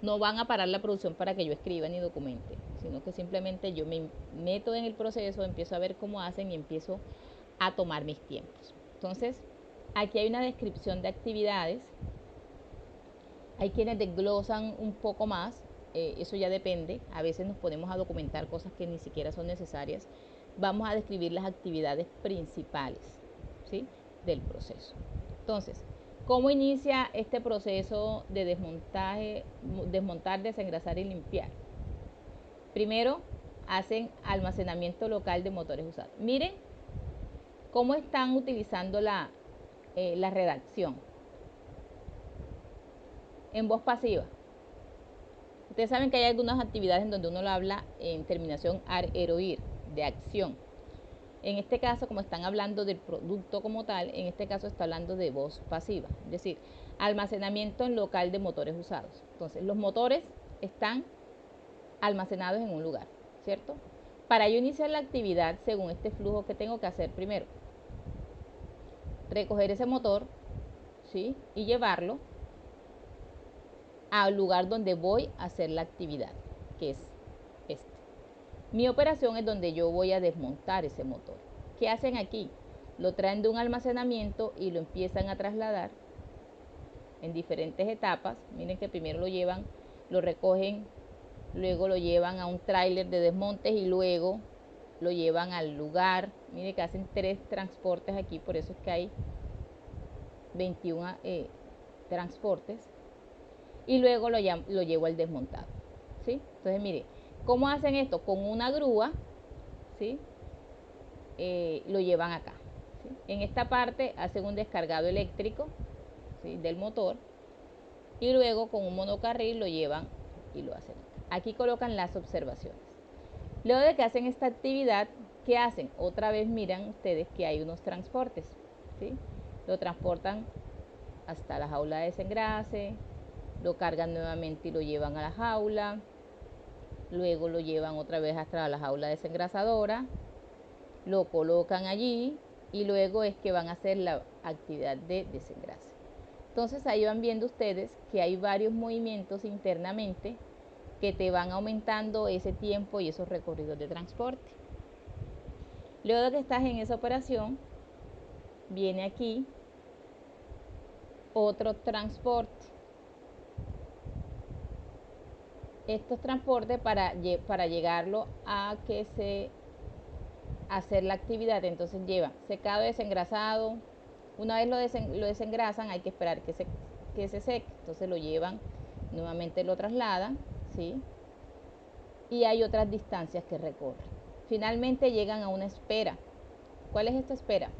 no van a parar la producción para que yo escriba ni documente, sino que simplemente yo me meto en el proceso, empiezo a ver cómo hacen y empiezo a tomar mis tiempos. Entonces, aquí hay una descripción de actividades. Hay quienes desglosan un poco más, eso ya depende. A veces nos ponemos a documentar cosas que ni siquiera son necesarias. Vamos a describir las actividades principales, ¿sí?, del proceso. Entonces, ¿cómo inicia este proceso de desmontar, desengrasar y limpiar? Primero, hacen almacenamiento local de motores usados. Miren cómo están utilizando la redacción en voz pasiva. Ustedes saben que hay algunas actividades en donde uno lo habla en terminación ar-eroir, de acción. En este caso, como están hablando del producto como tal, en este caso está hablando de voz pasiva, es decir, almacenamiento en local de motores usados. Entonces, los motores están almacenados en un lugar, ¿cierto? Para yo iniciar la actividad, según este flujo, ¿qué tengo que hacer primero? Recoger ese motor, ¿sí?, y llevarlo al lugar donde voy a hacer la actividad, que es este. Mi operación es donde yo voy a desmontar ese motor. ¿Qué hacen aquí? Lo traen de un almacenamiento y lo empiezan a trasladar en diferentes etapas. Miren que primero lo recogen, luego lo llevan a un tráiler de desmontes y luego lo llevan al lugar. Miren que hacen 3 transportes aquí, por eso es que hay 21 transportes. Y luego lo llevo al desmontado, ¿sí? Entonces, mire, ¿cómo hacen esto? Con una grúa, ¿sí?, lo llevan acá, ¿sí? En esta parte hacen un descargado eléctrico, ¿sí?, del motor, y luego con un monocarril lo llevan y lo hacen acá. Aquí colocan las observaciones. Luego de que hacen esta actividad, ¿qué hacen? Otra vez miran ustedes que hay unos transportes, ¿sí? Lo transportan hasta la jaula de desengrase, lo cargan nuevamente y lo llevan a la jaula, luego lo llevan otra vez hasta la jaula desengrasadora, lo colocan allí y luego es que van a hacer la actividad de desengrase. Entonces ahí van viendo ustedes que hay varios movimientos internamente que te van aumentando ese tiempo y esos recorridos de transporte. Luego de que estás en esa operación, viene aquí otro transporte. Estos transportes para llegarlo a hacer la actividad, entonces llevan secado, desengrasado. Una vez lo desengrasan, hay que esperar que se seque, entonces lo llevan, nuevamente lo trasladan, ¿sí?, y hay otras distancias que recorren. Finalmente llegan a una espera. ¿Cuál es esta espera?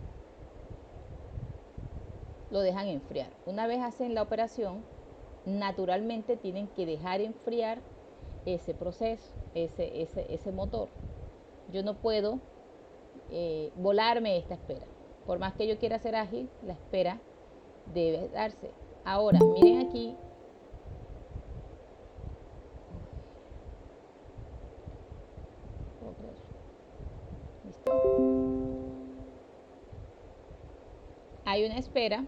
Lo dejan enfriar. Una vez hacen la operación, naturalmente tienen que dejar enfriar ese proceso, ese motor. Yo no puedo volarme esta espera. Por más que yo quiera ser ágil, la espera debe darse. Ahora, miren aquí. ¿Listo? Hay una espera.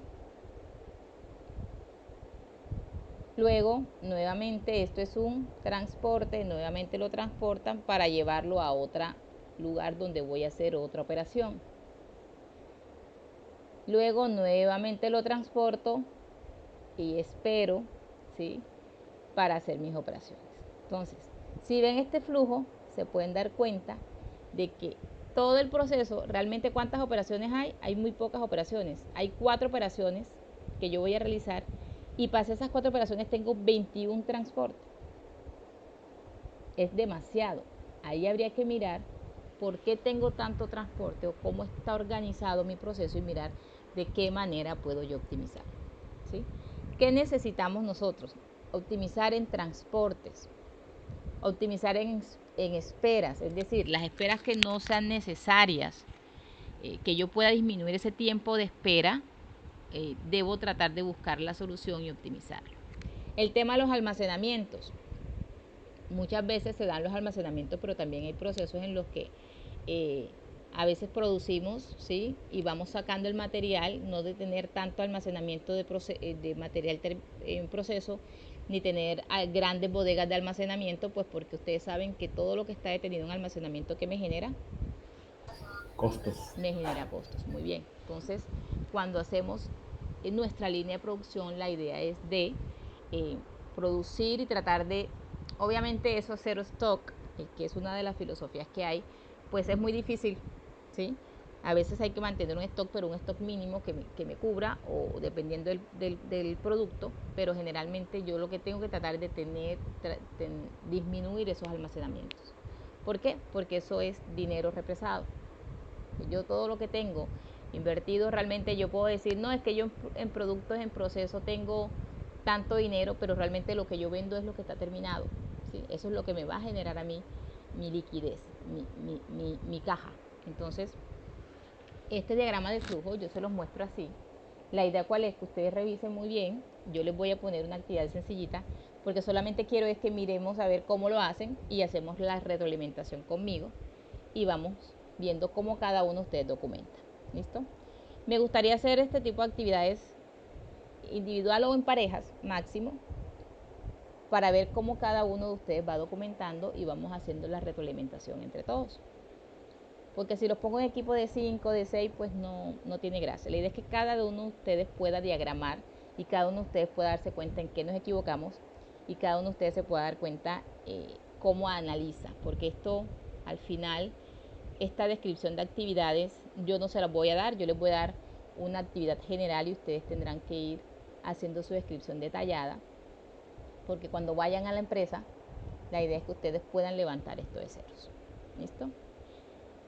Luego, nuevamente, esto es un transporte, nuevamente lo transportan para llevarlo a otra lugar donde voy a hacer otra operación. Luego nuevamente lo transporto y espero, ¿sí?, para hacer mis operaciones. Entonces, si ven este flujo, se pueden dar cuenta de que todo el proceso, realmente ¿cuántas operaciones hay? Hay muy pocas operaciones. Hay 4 operaciones que yo voy a realizar y para esas 4 operaciones tengo 21 transportes. Es demasiado. Ahí habría que mirar por qué tengo tanto transporte o cómo está organizado mi proceso y mirar de qué manera puedo yo optimizar, ¿sí? ¿Qué necesitamos nosotros? Optimizar en transportes, optimizar en esperas, es decir, las esperas que no sean necesarias, que yo pueda disminuir ese tiempo de espera, debo tratar de buscar la solución y optimizarlo. El tema de los almacenamientos. Muchas veces se dan los almacenamientos, pero también hay procesos en los que a veces producimos, ¿sí?, y vamos sacando el material, no de tener tanto almacenamiento de material en proceso, ni tener grandes bodegas de almacenamiento, pues porque ustedes saben que todo lo que está detenido en almacenamiento, ¿qué me genera? Costos. Me genera costos. Muy bien. Entonces, cuando hacemos en nuestra línea de producción, la idea es de producir y tratar de, obviamente eso cero stock, que es una de las filosofías que hay, pues es muy difícil, ¿sí? A veces hay que mantener un stock, pero un stock mínimo que me cubra, o dependiendo del producto, pero generalmente yo lo que tengo que tratar de disminuir esos almacenamientos. ¿Por qué? Porque eso es dinero represado. Yo todo lo que tengo invertido, realmente yo puedo decir, no, es que yo en productos en proceso tengo tanto dinero, pero realmente lo que yo vendo es lo que está terminado, ¿sí? Eso es lo que me va a generar a mí mi liquidez, mi caja. Entonces, este diagrama de flujo yo se los muestro así. La idea cuál es, que ustedes revisen muy bien. Yo les voy a poner una actividad sencillita, porque solamente quiero es que miremos a ver cómo lo hacen y hacemos la retroalimentación conmigo y vamos viendo cómo cada uno de ustedes documenta. ¿Listo? Me gustaría hacer este tipo de actividades individual o en parejas, máximo, para ver cómo cada uno de ustedes va documentando y vamos haciendo la retroalimentación entre todos. Porque si los pongo en equipo de 5, de 6, pues no tiene gracia. La idea es que cada uno de ustedes pueda diagramar y cada uno de ustedes pueda darse cuenta en qué nos equivocamos y cada uno de ustedes se pueda dar cuenta cómo analiza. Porque esto, al final, esta descripción de actividades, yo no se las voy a dar, yo les voy a dar una actividad general y ustedes tendrán que ir haciendo su descripción detallada. Porque cuando vayan a la empresa, la idea es que ustedes puedan levantar esto de ceros. ¿Listo?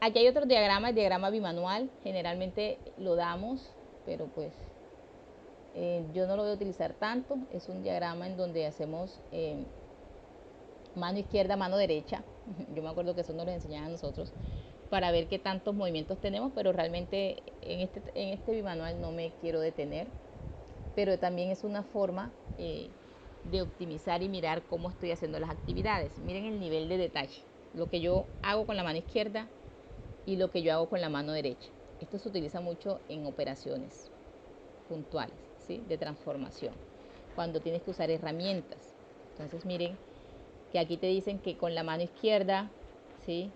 Aquí hay otro diagrama, el diagrama bimanual. Generalmente lo damos, pero pues yo no lo voy a utilizar tanto. Es un diagrama en donde hacemos mano izquierda, mano derecha. Yo me acuerdo que eso nos lo enseñaban a nosotros para ver qué tantos movimientos tenemos, pero realmente en este bimanual no me quiero detener. Pero también es una forma de optimizar y mirar cómo estoy haciendo las actividades. Miren el nivel de detalle. Lo que yo hago con la mano izquierda y lo que yo hago con la mano derecha. Esto se utiliza mucho en operaciones puntuales, ¿sí?, de transformación, cuando tienes que usar herramientas. Entonces miren que aquí te dicen que con la mano izquierda, ¿sí?,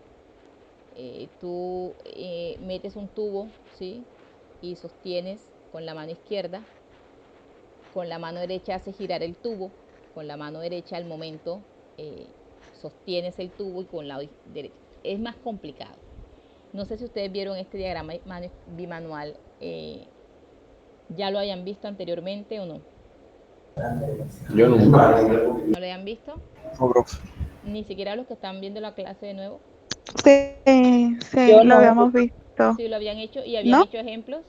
tú metes un tubo, ¿sí?, y sostienes con la mano izquierda. Con la mano derecha haces girar el tubo. Con la mano derecha al momento sostienes el tubo y con la derecha. Es más complicado. No sé si ustedes vieron este diagrama bimanual, ya lo hayan visto anteriormente o no. Yo nunca. ¿No lo hayan visto? No, profe. Ni siquiera los que están viendo la clase de nuevo. Sí, sí, Yo lo no. habíamos visto. Sí, lo habían hecho y habían ¿No? hecho ejemplos.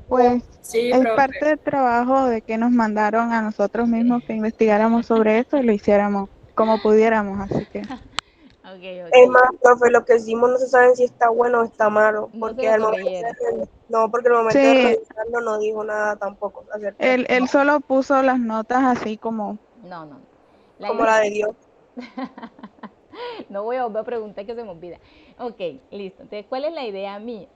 Pues Sí, es profe. parte del trabajo de que nos mandaron a nosotros mismos que investigáramos sobre esto y lo hiciéramos como pudiéramos, así que Es Ok. más, profe, lo que hicimos no se sabe si está bueno o está malo, No se porque lo al momento corrigieron. porque al momento de sí, revisarlo no dijo nada tampoco acerca de él solo puso las notas así como, No. La como idea la de Dios. no voy a volver a preguntar que se me olvida. Ok, listo. Entonces, ¿cuál es la idea mía?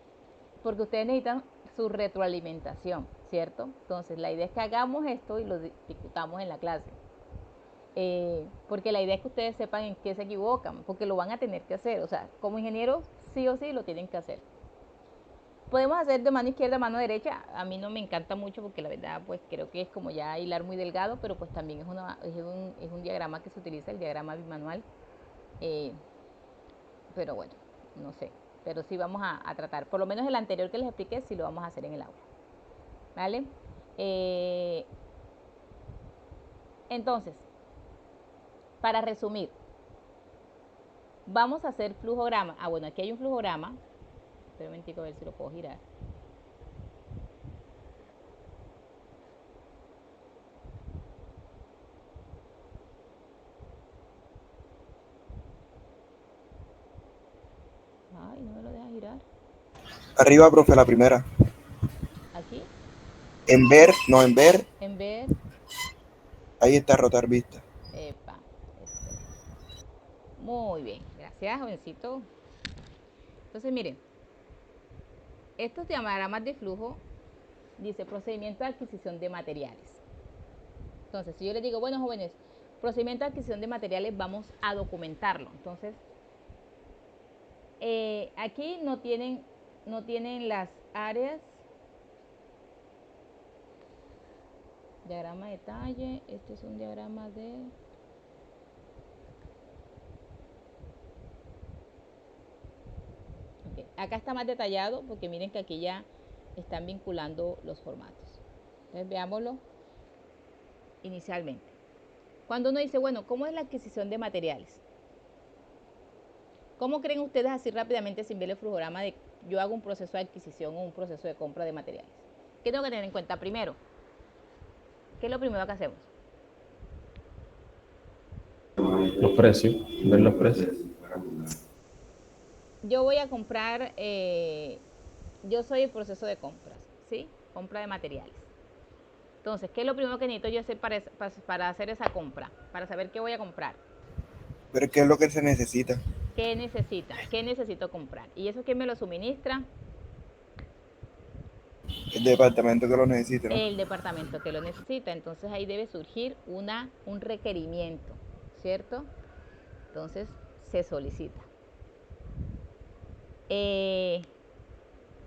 Porque ustedes necesitan su retroalimentación, ¿cierto? Entonces, la idea es que hagamos esto y lo discutamos en la clase. Porque la idea es que ustedes sepan en qué se equivocan, porque lo van a tener que hacer. O sea, como ingenieros sí o sí lo tienen que hacer. Podemos hacer de mano izquierda a mano derecha. A mí no me encanta mucho porque la verdad pues creo que es como ya hilar muy delgado, pero pues también es un diagrama que se utiliza, el diagrama bimanual. Pero bueno, no sé. Pero sí vamos a tratar, por lo menos el anterior que les expliqué, sí lo vamos a hacer en el aula. ¿Vale? Entonces, para resumir, vamos a hacer flujograma. Ah, bueno, aquí hay un flujograma. Espera un momentico a ver si lo puedo girar. Ay, no me lo deja girar. Arriba, profe, la primera. Aquí. En ver, no en ver. En ver. Ahí está rotar vista. Epa. Muy bien. Gracias, jovencito. Entonces, miren. Estos diagramas de flujo dice procedimiento de adquisición de materiales. Entonces, si yo les digo, bueno, jóvenes, procedimiento de adquisición de materiales, vamos a documentarlo. Entonces, aquí no tienen las áreas. Diagrama de detalle. Este es un diagrama de... Okay. Acá está más detallado porque miren que aquí ya están vinculando los formatos. Entonces, veámoslo inicialmente. Cuando uno dice, bueno, ¿cómo es la adquisición de materiales? ¿Cómo creen ustedes así rápidamente sin ver el flujograma de yo hago un proceso de adquisición o un proceso de compra de materiales? ¿Qué tengo que tener en cuenta primero? ¿Qué es lo primero que hacemos? Los precios, ver los precios. Yo voy a comprar, yo soy el proceso de compras, ¿sí? Compra de materiales. Entonces, ¿qué es lo primero que necesito yo hacer para hacer esa compra? Para saber qué voy a comprar. Ver qué es lo que se necesita. ¿Qué necesita? ¿Qué necesito comprar? ¿Y eso quién me lo suministra? El departamento que lo necesite, ¿no? El departamento que lo necesita. Entonces ahí debe surgir un requerimiento, ¿cierto? Entonces se solicita.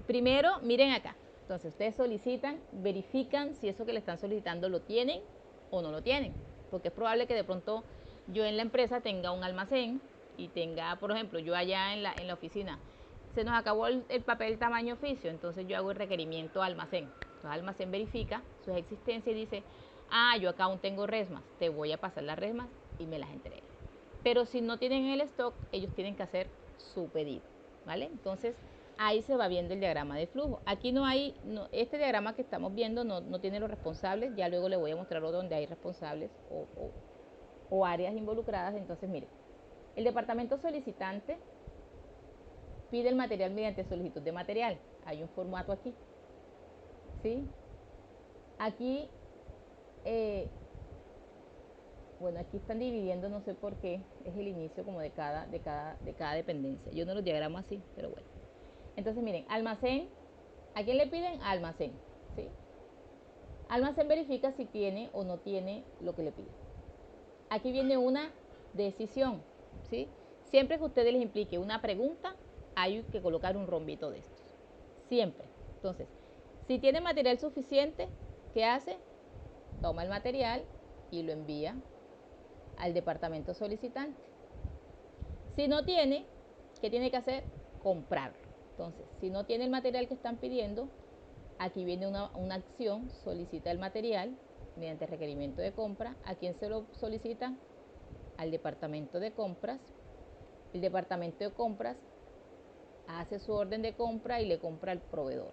Primero, miren acá. Entonces ustedes solicitan, verifican si eso que le están solicitando lo tienen o no lo tienen. Porque es probable que de pronto yo en la empresa tenga un almacén y tenga, por ejemplo, yo allá en la oficina, se nos acabó el papel tamaño oficio, entonces yo hago el requerimiento almacén. Entonces almacén verifica su existencia y dice, ah, yo acá aún tengo resmas, te voy a pasar las resmas y me las entrega. Pero si no tienen el stock, ellos tienen que hacer su pedido, ¿vale? Entonces ahí se va viendo el diagrama de flujo. Aquí no hay, este diagrama que estamos viendo no tiene los responsables, ya luego les voy a mostrar otro donde hay responsables o áreas involucradas. Entonces, miren, el departamento solicitante pide el material mediante solicitud de material. Hay un formato aquí, ¿sí? Aquí, bueno, aquí están dividiendo, no sé por qué, es el inicio como de cada dependencia. Yo no los diagramo así, pero bueno. Entonces, miren, almacén, ¿a quién le piden? Almacén, ¿sí? Almacén verifica si tiene o no tiene lo que le pide. Aquí viene una decisión, ¿sí? Siempre que ustedes les implique una pregunta, hay que colocar un rombito de estos. Siempre. Entonces, si tiene material suficiente, ¿qué hace? Toma el material y lo envía al departamento solicitante. Si no tiene, ¿qué tiene que hacer? Comprarlo. Entonces, si no tiene el material que están pidiendo, aquí viene una acción, solicita el material mediante requerimiento de compra. ¿A quién se lo solicita? Al departamento de compras. El departamento de compras hace su orden de compra y le compra al proveedor.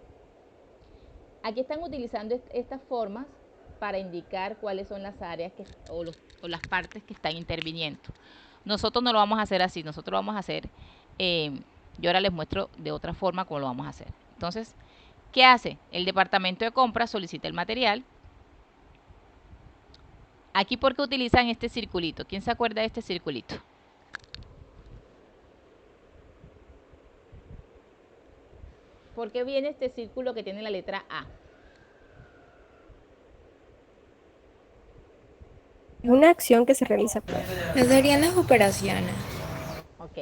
Aquí están utilizando estas formas para indicar cuáles son las áreas o las partes que están interviniendo. Nosotros no lo vamos a hacer así, nosotros lo vamos a hacer, yo ahora les muestro de otra forma cómo lo vamos a hacer. Entonces, ¿qué hace? El departamento de compras solicita el material. Aquí, ¿por qué utilizan este circulito? ¿Quién se acuerda de este circulito? ¿Por qué viene este círculo que tiene la letra A? una acción que se realiza, pues. ¿Qué serían las operaciones? Ok.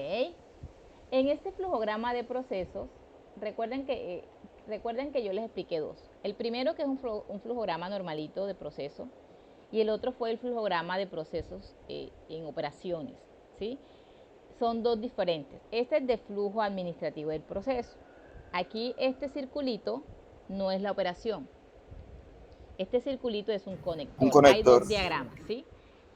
En este flujograma de procesos, recuerden que yo les expliqué dos. El primero, que es un flujograma normalito de proceso, y el otro fue el flujograma de procesos en operaciones, ¿sí? Son dos diferentes. Este es de flujo administrativo del proceso. Aquí este circulito no es la operación. Este circulito es un conector. Un conector. Hay dos diagramas, ¿sí?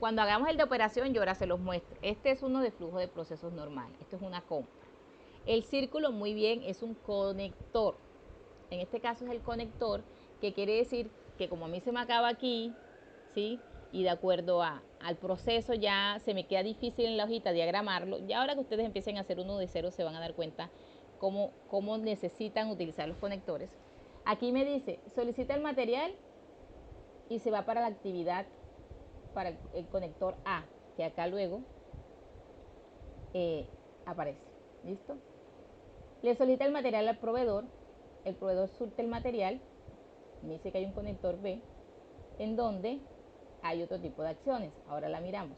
Cuando hagamos el de operación, yo ahora se los muestro. Este es uno de flujo de procesos normal. Esto es una compra. El círculo, muy bien, es un conector. En este caso es el conector, que quiere decir que como a mí se me acaba aquí, ¿sí? Y de acuerdo al proceso ya se me queda difícil en la hojita diagramarlo. Ya ahora que ustedes empiecen a hacer uno de cero, se van a dar cuenta cómo necesitan utilizar los conectores. Aquí me dice, solicita el material y se va para la actividad, para el conector A, que acá luego aparece. ¿Listo? Le solicita el material al proveedor, el proveedor surte el material, me dice que hay un conector B, en donde hay otro tipo de acciones. Ahora la miramos.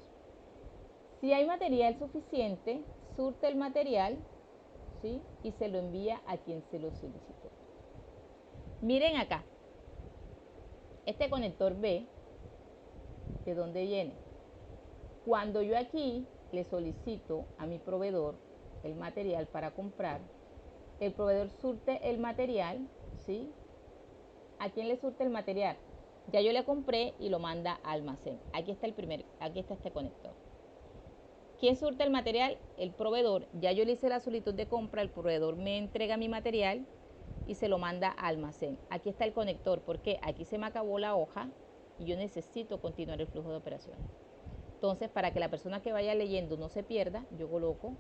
Si hay material suficiente, surte el material, ¿sí? Y se lo envía a quien se lo solicitó. Miren acá. Este conector B, ¿de dónde viene? Cuando yo aquí le solicito a mi proveedor el material para comprar, el proveedor surte el material, ¿sí? ¿A quién le surte el material? Ya yo le compré y lo manda a almacén. Aquí está este conector. ¿Quién surte el material? El proveedor. Ya yo le hice la solicitud de compra, el proveedor me entrega mi material y se lo manda a almacén. Aquí está el conector, porque aquí se me acabó la hoja y yo necesito continuar el flujo de operaciones. Entonces, para que la persona que vaya leyendo no se pierda, yo coloco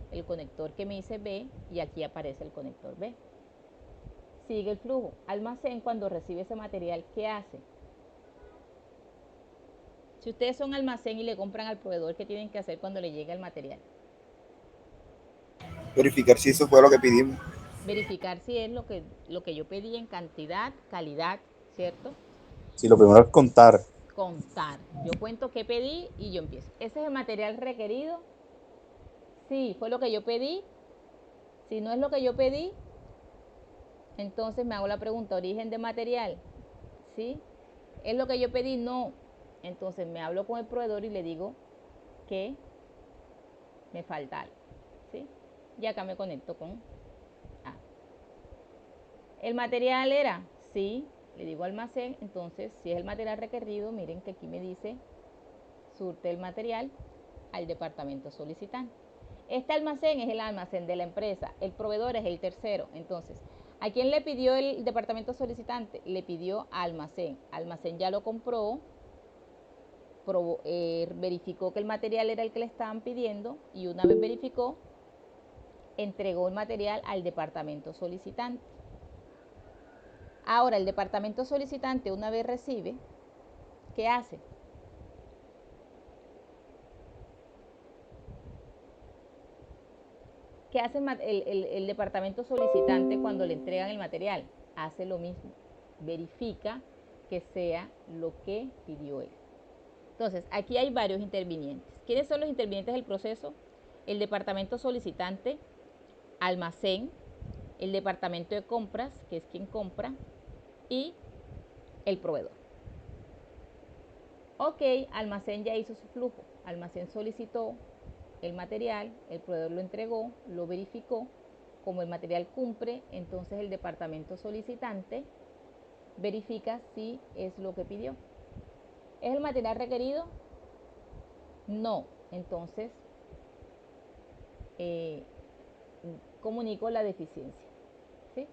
el conector que me dice B y aquí aparece el conector B. Sigue el flujo. Almacén, cuando recibe ese material, ¿qué hace? Si ustedes son almacén y le compran al proveedor, ¿qué tienen que hacer cuando le llega el material? Verificar si eso fue lo que pedimos. Verificar si es lo que yo pedí en cantidad, calidad, ¿cierto? Sí, lo primero es contar. Contar. Yo cuento qué pedí y yo empiezo. ¿Ese es el material requerido? Sí, fue lo que yo pedí. Si no es lo que yo pedí, entonces me hago la pregunta, origen de material, ¿sí? ¿Es lo que yo pedí? No. Entonces me hablo con el proveedor y le digo que me falta algo, ¿sí? Y acá me conecto con A. ¿El material era? Sí. Le digo almacén, entonces si es el material requerido, miren que aquí me dice surte el material al departamento solicitante. Este almacén es el almacén de la empresa, el proveedor es el tercero. Entonces, ¿a quién le pidió el departamento solicitante? Le pidió a almacén. Almacén ya lo compró, verificó que el material era el que le estaban pidiendo y una vez verificó, entregó el material al departamento solicitante. Ahora, el departamento solicitante, una vez recibe, ¿qué hace? ¿Qué hace el departamento solicitante cuando le entregan el material? Hace lo mismo, verifica que sea lo que pidió él. Entonces, aquí hay varios intervinientes. ¿Quiénes son los intervinientes del proceso? El departamento solicitante, almacén, el departamento de compras, que es quien compra, y el proveedor. Ok, almacén ya hizo su flujo. Almacén solicitó el material, el proveedor lo entregó, lo verificó. Como el material cumple, entonces el departamento solicitante verifica si es lo que pidió. ¿Es el material requerido? No. Entonces, comunico la deficiencia, ¿sí?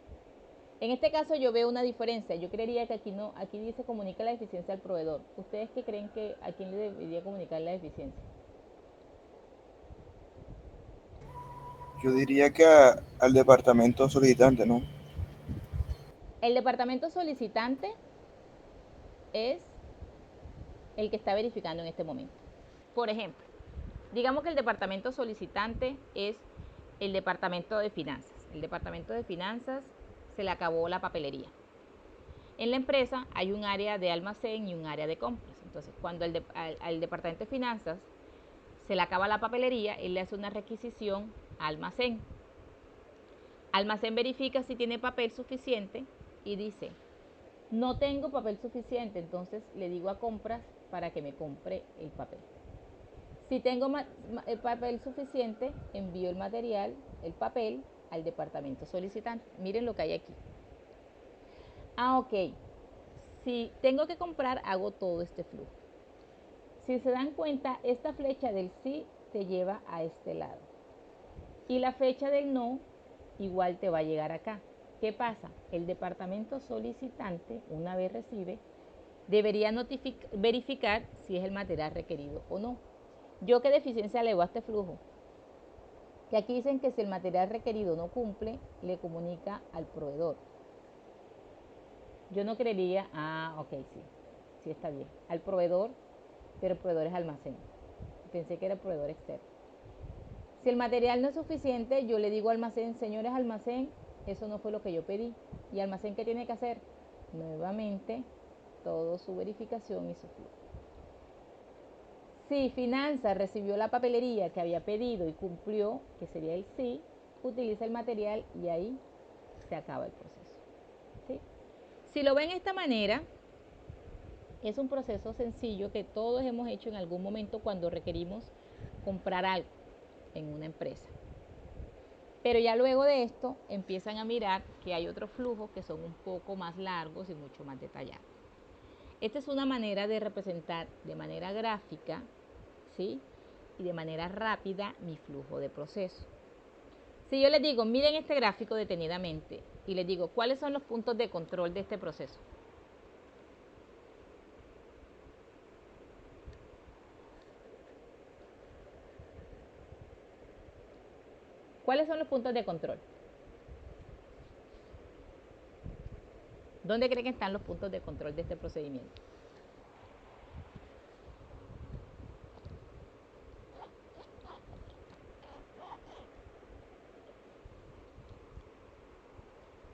En este caso yo veo una diferencia. Yo creería que aquí no, aquí dice comunica la deficiencia al proveedor. ¿Ustedes qué creen que a quién le debería comunicar la deficiencia? Yo diría que al departamento solicitante, ¿no? El departamento solicitante es el que está verificando en este momento. Por ejemplo, digamos que el departamento solicitante es el departamento de finanzas. El departamento de finanzas se le acabó la papelería. En la empresa hay un área de almacén y un área de compras. Entonces, cuando al departamento de finanzas se le acaba la papelería, él le hace una requisición a almacén. Almacén verifica si tiene papel suficiente y dice, no tengo papel suficiente, entonces le digo a compras para que me compre el papel. Si tengo el papel suficiente, envío el material, el papel, al departamento solicitante. Miren lo que hay aquí. Ok. Si tengo que comprar, hago todo este flujo. Si se dan cuenta, esta flecha del sí te lleva a este lado. Y la flecha del no igual te va a llegar acá. ¿Qué pasa? El departamento solicitante, una vez recibe, debería verificar si es el material requerido o no. ¿Yo qué deficiencia le doy a este flujo? Que aquí dicen que si el material requerido no cumple, le comunica al proveedor. Yo no creería, ok, sí está bien, al proveedor, pero el proveedor es almacén. Pensé que era el proveedor externo. Si el material no es suficiente, yo le digo al almacén, señores almacén, eso no fue lo que yo pedí. ¿Y almacén qué tiene que hacer? Nuevamente, todo su verificación y su flujo. Si finanzas recibió la papelería que había pedido y cumplió, que sería el sí, utiliza el material y ahí se acaba el proceso. ¿Sí? Si lo ven de esta manera, es un proceso sencillo que todos hemos hecho en algún momento cuando requerimos comprar algo en una empresa. Pero ya luego de esto empiezan a mirar que hay otros flujos que son un poco más largos y mucho más detallados. Esta es una manera de representar de manera gráfica, ¿sí?, y de manera rápida mi flujo de proceso. Si yo les digo, miren este gráfico detenidamente y les digo, ¿cuáles son los puntos de control de este proceso? ¿Cuáles son los puntos de control? ¿Dónde creen que están los puntos de control de este procedimiento?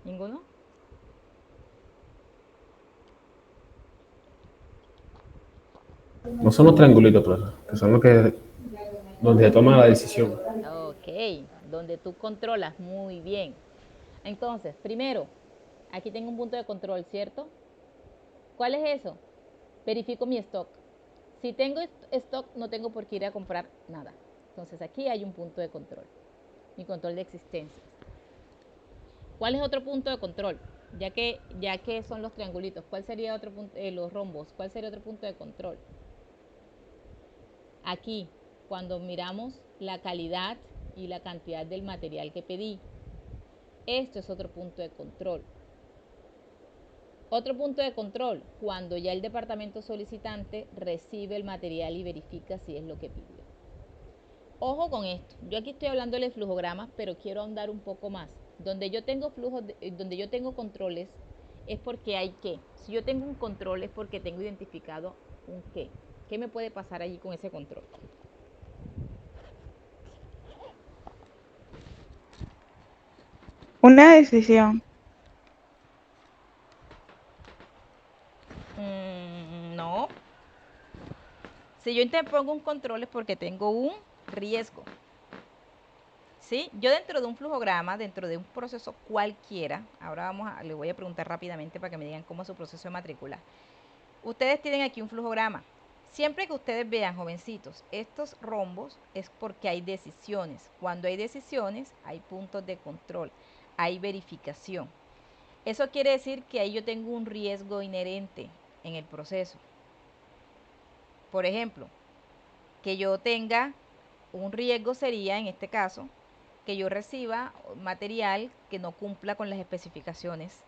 ¿Ninguno? No son los triangulitos, profesor, que son los que donde se toma la decisión. Ok, donde tú controlas muy bien. Entonces, primero, aquí tengo un punto de control, ¿cierto? ¿Cuál es eso? Verifico mi stock. Si tengo stock, no tengo por qué ir a comprar nada. Entonces, aquí hay un punto de control. Mi control de existencia. ¿Cuál es otro punto de control? Ya que son los triangulitos, ¿cuál sería otro punto? Los rombos, ¿cuál sería otro punto de control? Aquí, cuando miramos la calidad y la cantidad del material que pedí. Esto es otro punto de control. Otro punto de control, cuando ya el departamento solicitante recibe el material y verifica si es lo que pidió. Ojo con esto, yo aquí estoy hablando de flujogramas, pero quiero ahondar un poco más. Donde yo tengo donde yo tengo controles, es porque hay qué. Si yo tengo un control es porque tengo identificado un qué. ¿Qué me puede pasar allí con ese control? Una decisión. No. Si yo interpongo un control es porque tengo un riesgo. ¿Sí? Yo dentro de un flujograma, dentro de un proceso cualquiera, ahora le voy a preguntar rápidamente para que me digan cómo es su proceso de matrícula. Ustedes tienen aquí un flujograma. Siempre que ustedes vean, jovencitos, estos rombos es porque hay decisiones. Cuando hay decisiones, hay puntos de control, hay verificación. Eso quiere decir que ahí yo tengo un riesgo inherente en el proceso. Por ejemplo, que yo tenga un riesgo sería, en este caso, que yo reciba material que no cumpla con las especificaciones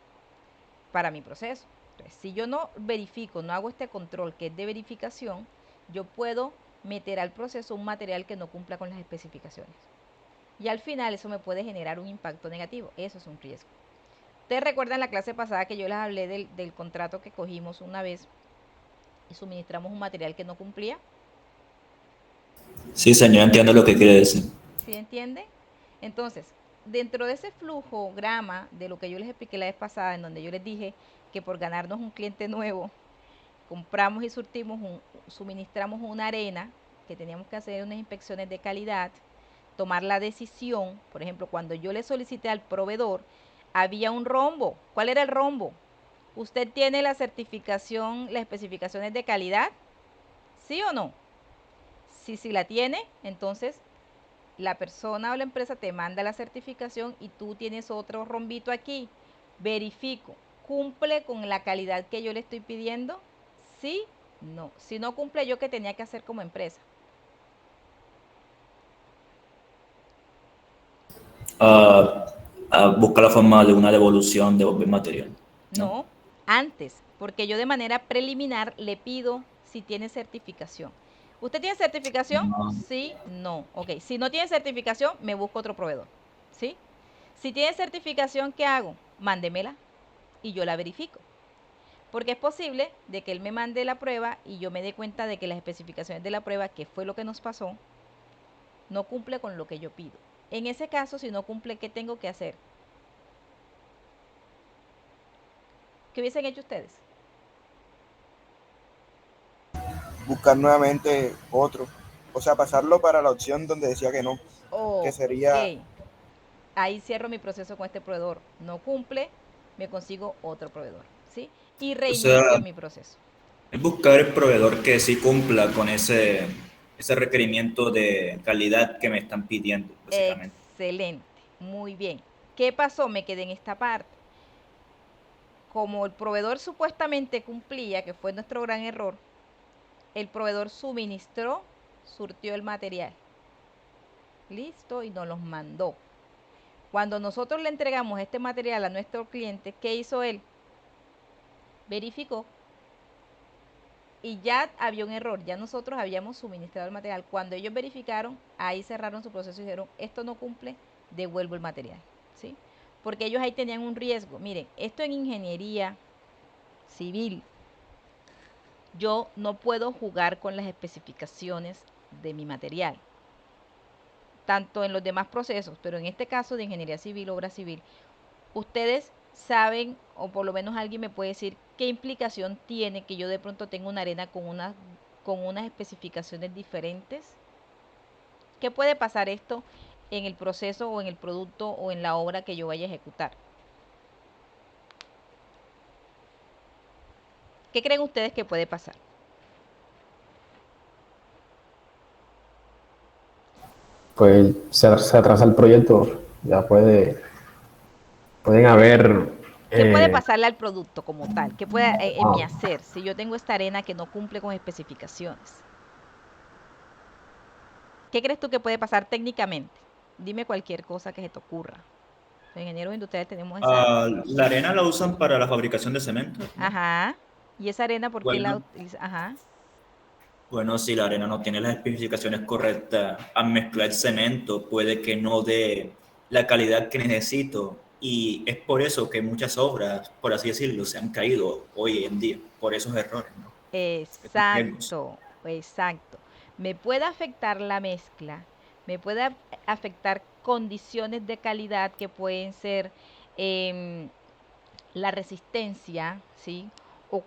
para mi proceso. Entonces, si yo no verifico, no hago este control que es de verificación, yo puedo meter al proceso un material que no cumpla con las especificaciones. Y al final eso me puede generar un impacto negativo. Eso es un riesgo. Ustedes recuerdan la clase pasada que yo les hablé del contrato que cogimos una vez y suministramos un material que no cumplía. Sí, señor, entiendo lo que quiere decir. ¿Sí entiende? Entonces, dentro de ese flujograma de lo que yo les expliqué la vez pasada, en donde yo les dije que por ganarnos un cliente nuevo, compramos y suministramos una arena, que teníamos que hacer unas inspecciones de calidad, tomar la decisión. Por ejemplo, cuando yo le solicité al proveedor, había un rombo. ¿Cuál era el rombo? ¿Usted tiene la certificación, las especificaciones de calidad? ¿Sí o no? Si la tiene, entonces la persona o la empresa te manda la certificación y tú tienes otro rombito aquí. Verifico, ¿cumple con la calidad que yo le estoy pidiendo? ¿Sí? No. Si no cumple, ¿yo qué tenía que hacer como empresa? A buscar la forma de una devolución de buen material. No, antes, porque yo de manera preliminar le pido si tiene certificación. ¿Usted tiene certificación? No. Sí, no. Ok, si no tiene certificación, me busco otro proveedor. ¿Sí? Si tiene certificación, ¿qué hago? Mándemela y yo la verifico. Porque es posible de que él me mande la prueba y yo me dé cuenta de que las especificaciones de la prueba, que fue lo que nos pasó, no cumple con lo que yo pido. En ese caso, si no cumple, ¿qué tengo que hacer? ¿Qué hubiesen hecho ustedes? Buscar nuevamente otro. O sea, pasarlo para la opción donde decía que no. Que sería, Ok. Ahí cierro mi proceso con este proveedor. No cumple, me consigo otro proveedor, ¿sí? Y O sea, reinicio mi proceso. es buscar el proveedor que sí cumpla con ese requerimiento de calidad que me están pidiendo, básicamente. Excelente, muy bien. ¿Qué pasó? Me quedé en esta parte. Como el proveedor supuestamente cumplía, que fue nuestro gran error, el proveedor suministró, surtió el material. Listo, y nos los mandó. Cuando nosotros le entregamos este material a nuestro cliente, ¿qué hizo él? Verificó y ya había un error, ya nosotros habíamos suministrado el material. Cuando ellos verificaron, ahí cerraron su proceso y dijeron, esto no cumple, devuelvo el material, ¿sí? Porque ellos ahí tenían un riesgo. Miren, esto en ingeniería civil, yo no puedo jugar con las especificaciones de mi material, tanto en los demás procesos, pero en este caso de ingeniería civil, obra civil, ustedes saben, o por lo menos alguien me puede decir, qué implicación tiene que yo de pronto tenga una arena con unas especificaciones diferentes. ¿Qué puede pasar esto en el proceso o en el producto o en la obra que yo vaya a ejecutar? ¿Qué creen ustedes que puede pasar? Pues se atrasa el proyecto, ya pueden haber... ¿Qué puede pasarle al producto como tal? ¿Qué puede en mi ah, hacer si yo tengo esta arena que no cumple con especificaciones? ¿Qué crees tú que puede pasar técnicamente? Dime cualquier cosa que se te ocurra. Los ingenieros industriales tenemos esa... La arena la usan para la fabricación de cemento, ¿no? Ajá. ¿Y esa arena por qué la Bueno, utiliza? Ajá. bueno, si la arena no tiene las especificaciones correctas al mezclar cemento, puede que no dé la calidad que necesito. Y es por eso que muchas obras, por así decirlo, se han caído hoy en día, por esos errores, ¿no? Esos riesgos. Exacto, exacto. Me puede afectar la mezcla, me puede afectar condiciones de calidad que pueden ser em, la resistencia, ¿sí? O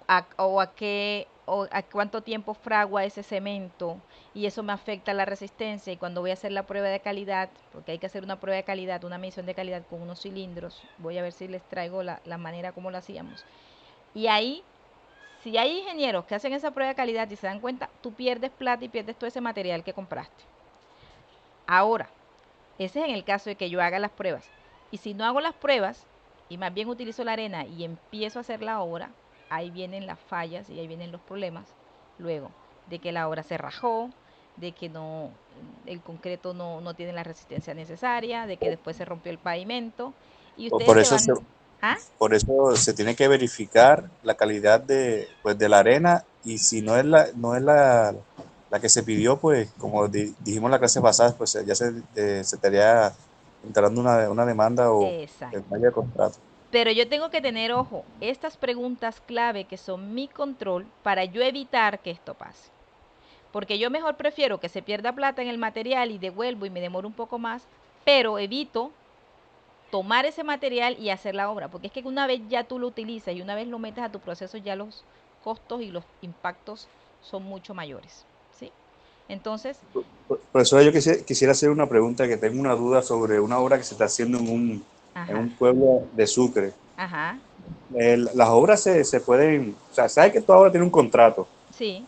a cuánto tiempo fragua ese cemento y eso me afecta la resistencia y cuando voy a hacer la prueba de calidad, porque hay que hacer una prueba de calidad, una medición de calidad con unos cilindros, voy a ver si les traigo la manera como lo hacíamos. Y ahí, si hay ingenieros que hacen esa prueba de calidad y se dan cuenta, tú pierdes plata y pierdes todo ese material que compraste. Ahora, ese es en el caso de que yo haga las pruebas. Y si no hago las pruebas y más bien utilizo la arena y empiezo a hacer la obra, ahí vienen las fallas y ahí vienen los problemas. Luego, de que la obra se rajó, de que no, el concreto no tiene la resistencia necesaria, de que después se rompió el pavimento y ustedes Por se eso van... ¿Ah? por eso se tiene que verificar la calidad de la arena y si no es la que se pidió, pues como dijimos en la clase pasada, pues ya se estaría entrando una demanda o el Exacto. medio de contrato. Pero yo tengo que tener ojo, estas preguntas clave que son mi control para yo evitar que esto pase. Porque yo mejor prefiero que se pierda plata en el material y devuelvo y me demoro un poco más, pero evito tomar ese material y hacer la obra. Porque es que una vez ya tú lo utilizas y una vez lo metes a tu proceso, ya los costos y los impactos son mucho mayores, ¿sí? Entonces, Profesora, yo quisiera hacer una pregunta, que tengo una duda sobre una obra que se está haciendo en ajá, un pueblo de Sucre. ajá, Las obras se pueden, o sea, ¿sabe que toda obra tiene un contrato? sí.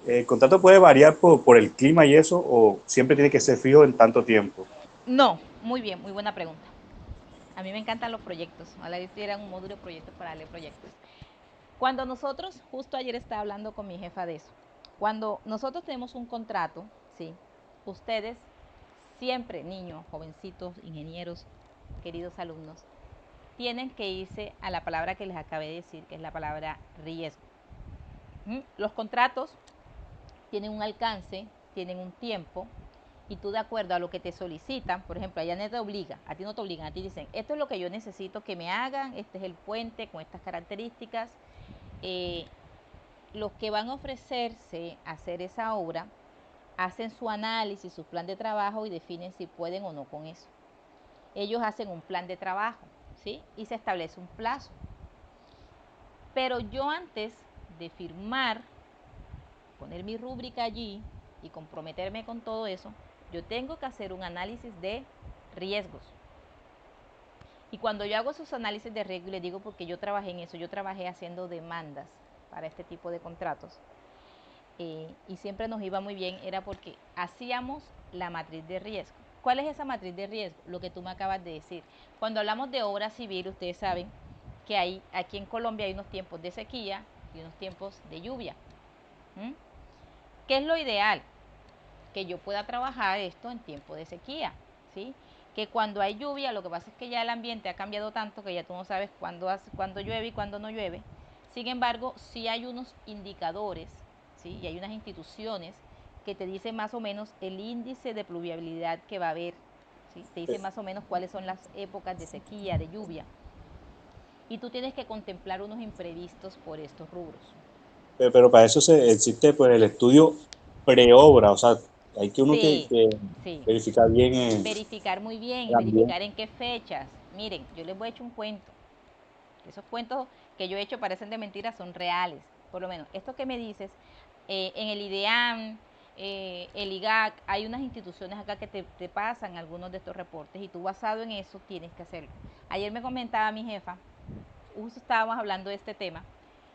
¿El contrato puede variar por el clima y eso, o siempre tiene que ser fijo en tanto tiempo? No, muy bien, muy buena pregunta. A mí me encantan los proyectos. Ojalá yo tuviera un módulo de proyectos para darle proyectos. Cuando nosotros, justo ayer estaba hablando con mi jefa de eso, cuando nosotros tenemos un contrato, ¿sí? Ustedes siempre, niños, jovencitos, ingenieros, queridos alumnos, tienen que irse a la palabra que les acabé de decir, que es la palabra riesgo. Los contratos tienen un alcance, tienen un tiempo, y tú de acuerdo a lo que te solicitan, por ejemplo, allá no te obliga, a ti no te obligan, a ti dicen, esto es lo que yo necesito que me hagan, este es el puente con estas características. Los que van a ofrecerse a hacer esa obra hacen su análisis, su plan de trabajo y definen si pueden o no con eso. Ellos hacen un plan de trabajo, ¿sí? Y se establece un plazo. Pero yo antes de firmar, poner mi rúbrica allí y comprometerme con todo eso, yo tengo que hacer un análisis de riesgos. Y cuando yo hago esos análisis de riesgo, les digo porque yo trabajé en eso, yo trabajé haciendo demandas para este tipo de contratos. Y siempre nos iba muy bien, era porque hacíamos la matriz de riesgo. ¿Cuál es esa matriz de riesgo? Lo que tú me acabas de decir. Cuando hablamos de obra civil, ustedes saben que aquí en Colombia hay unos tiempos de sequía y unos tiempos de lluvia. ¿Qué es lo ideal? Que yo pueda trabajar esto en tiempo de sequía, ¿sí? Que cuando hay lluvia, lo que pasa es que ya el ambiente ha cambiado tanto que ya tú no sabes cuándo llueve y cuándo no llueve. Sin embargo, sí hay unos indicadores, ¿sí? Y hay unas instituciones que te dicen más o menos el índice de pluviabilidad que va a haber, ¿sí? Te dicen más o menos cuáles son las épocas de sequía, de lluvia. Y tú tienes que contemplar unos imprevistos por estos rubros. Pero para eso existe pues el estudio preobra, o sea, hay que uno Sí, que sí. verificar bien Verificar muy bien y el ambiente. verificar en qué fechas. Miren, yo les voy a echar un cuento. Esos cuentos que yo he hecho parecen de mentiras, son reales. Por lo menos, esto que me dices, en el IDEAM, el IGAC, hay unas instituciones acá que te pasan algunos de estos reportes y tú basado en eso tienes que hacerlo. Ayer me comentaba mi jefa, justo estábamos hablando de este tema,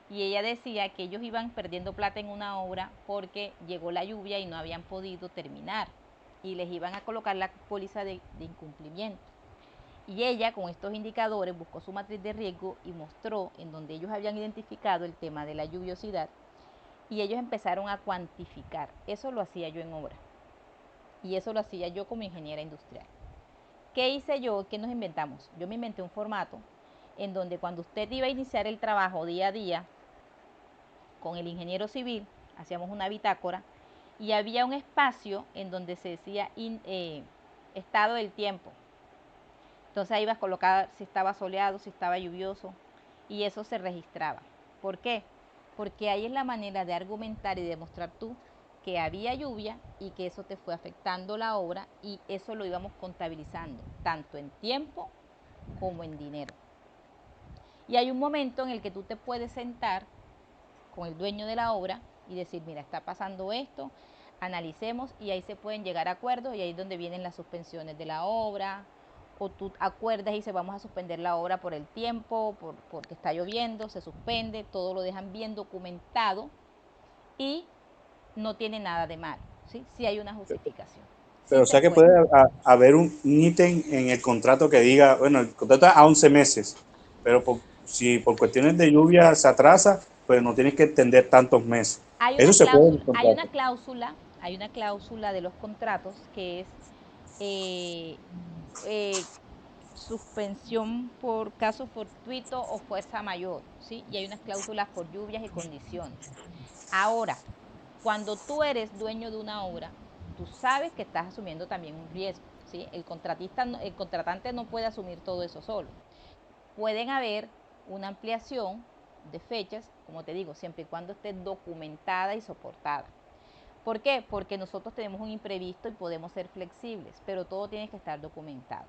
y ella decía que ellos iban perdiendo plata en una obra porque llegó la lluvia y no habían podido terminar y les iban a colocar la póliza de incumplimiento. Y ella con estos indicadores buscó su matriz de riesgo y mostró en donde ellos habían identificado el tema de la lluviosidad y ellos empezaron a cuantificar. Eso lo hacía yo en obra y eso lo hacía yo como ingeniera industrial. ¿Qué hice yo? ¿Qué nos inventamos? Yo me inventé un formato en donde cuando usted iba a iniciar el trabajo día a día con el ingeniero civil, hacíamos una bitácora y había un espacio en donde se decía estado del tiempo. Entonces ahí ibas a colocar si estaba soleado, si estaba lluvioso y eso se registraba. ¿Por qué? Porque ahí es la manera de argumentar y demostrar tú que había lluvia y que eso te fue afectando la obra y eso lo íbamos contabilizando, tanto en tiempo como en dinero. Y hay un momento en el que tú te puedes sentar con el dueño de la obra y decir, mira, está pasando esto, analicemos y ahí se pueden llegar a acuerdos y ahí es donde vienen las suspensiones de la obra o tú acuerdas y dices, vamos a suspender la obra por el tiempo, porque está lloviendo, se suspende, todo lo dejan bien documentado y no tiene nada de malo, ¿sí? Sí hay una justificación. Pero Sí o se sea que puede. puede haber un ítem en el contrato que diga, bueno, el contrato es a 11 meses, pero si por cuestiones de lluvia se atrasa, pues no tienes que extender tantos meses. Hay Eso una se puede en el cláusula, hay una contrato. cláusula, hay una cláusula de los contratos que es eh, eh, suspensión por caso fortuito o fuerza mayor, ¿sí? Y hay unas cláusulas por lluvias y condiciones. Ahora, cuando tú eres dueño de una obra, tú sabes que estás asumiendo también un riesgo, ¿sí? El contratante no puede asumir todo eso solo. Pueden haber una ampliación de fechas, como te digo, siempre y cuando esté documentada y soportada. ¿Por qué? Porque nosotros tenemos un imprevisto y podemos ser flexibles, pero todo tiene que estar documentado.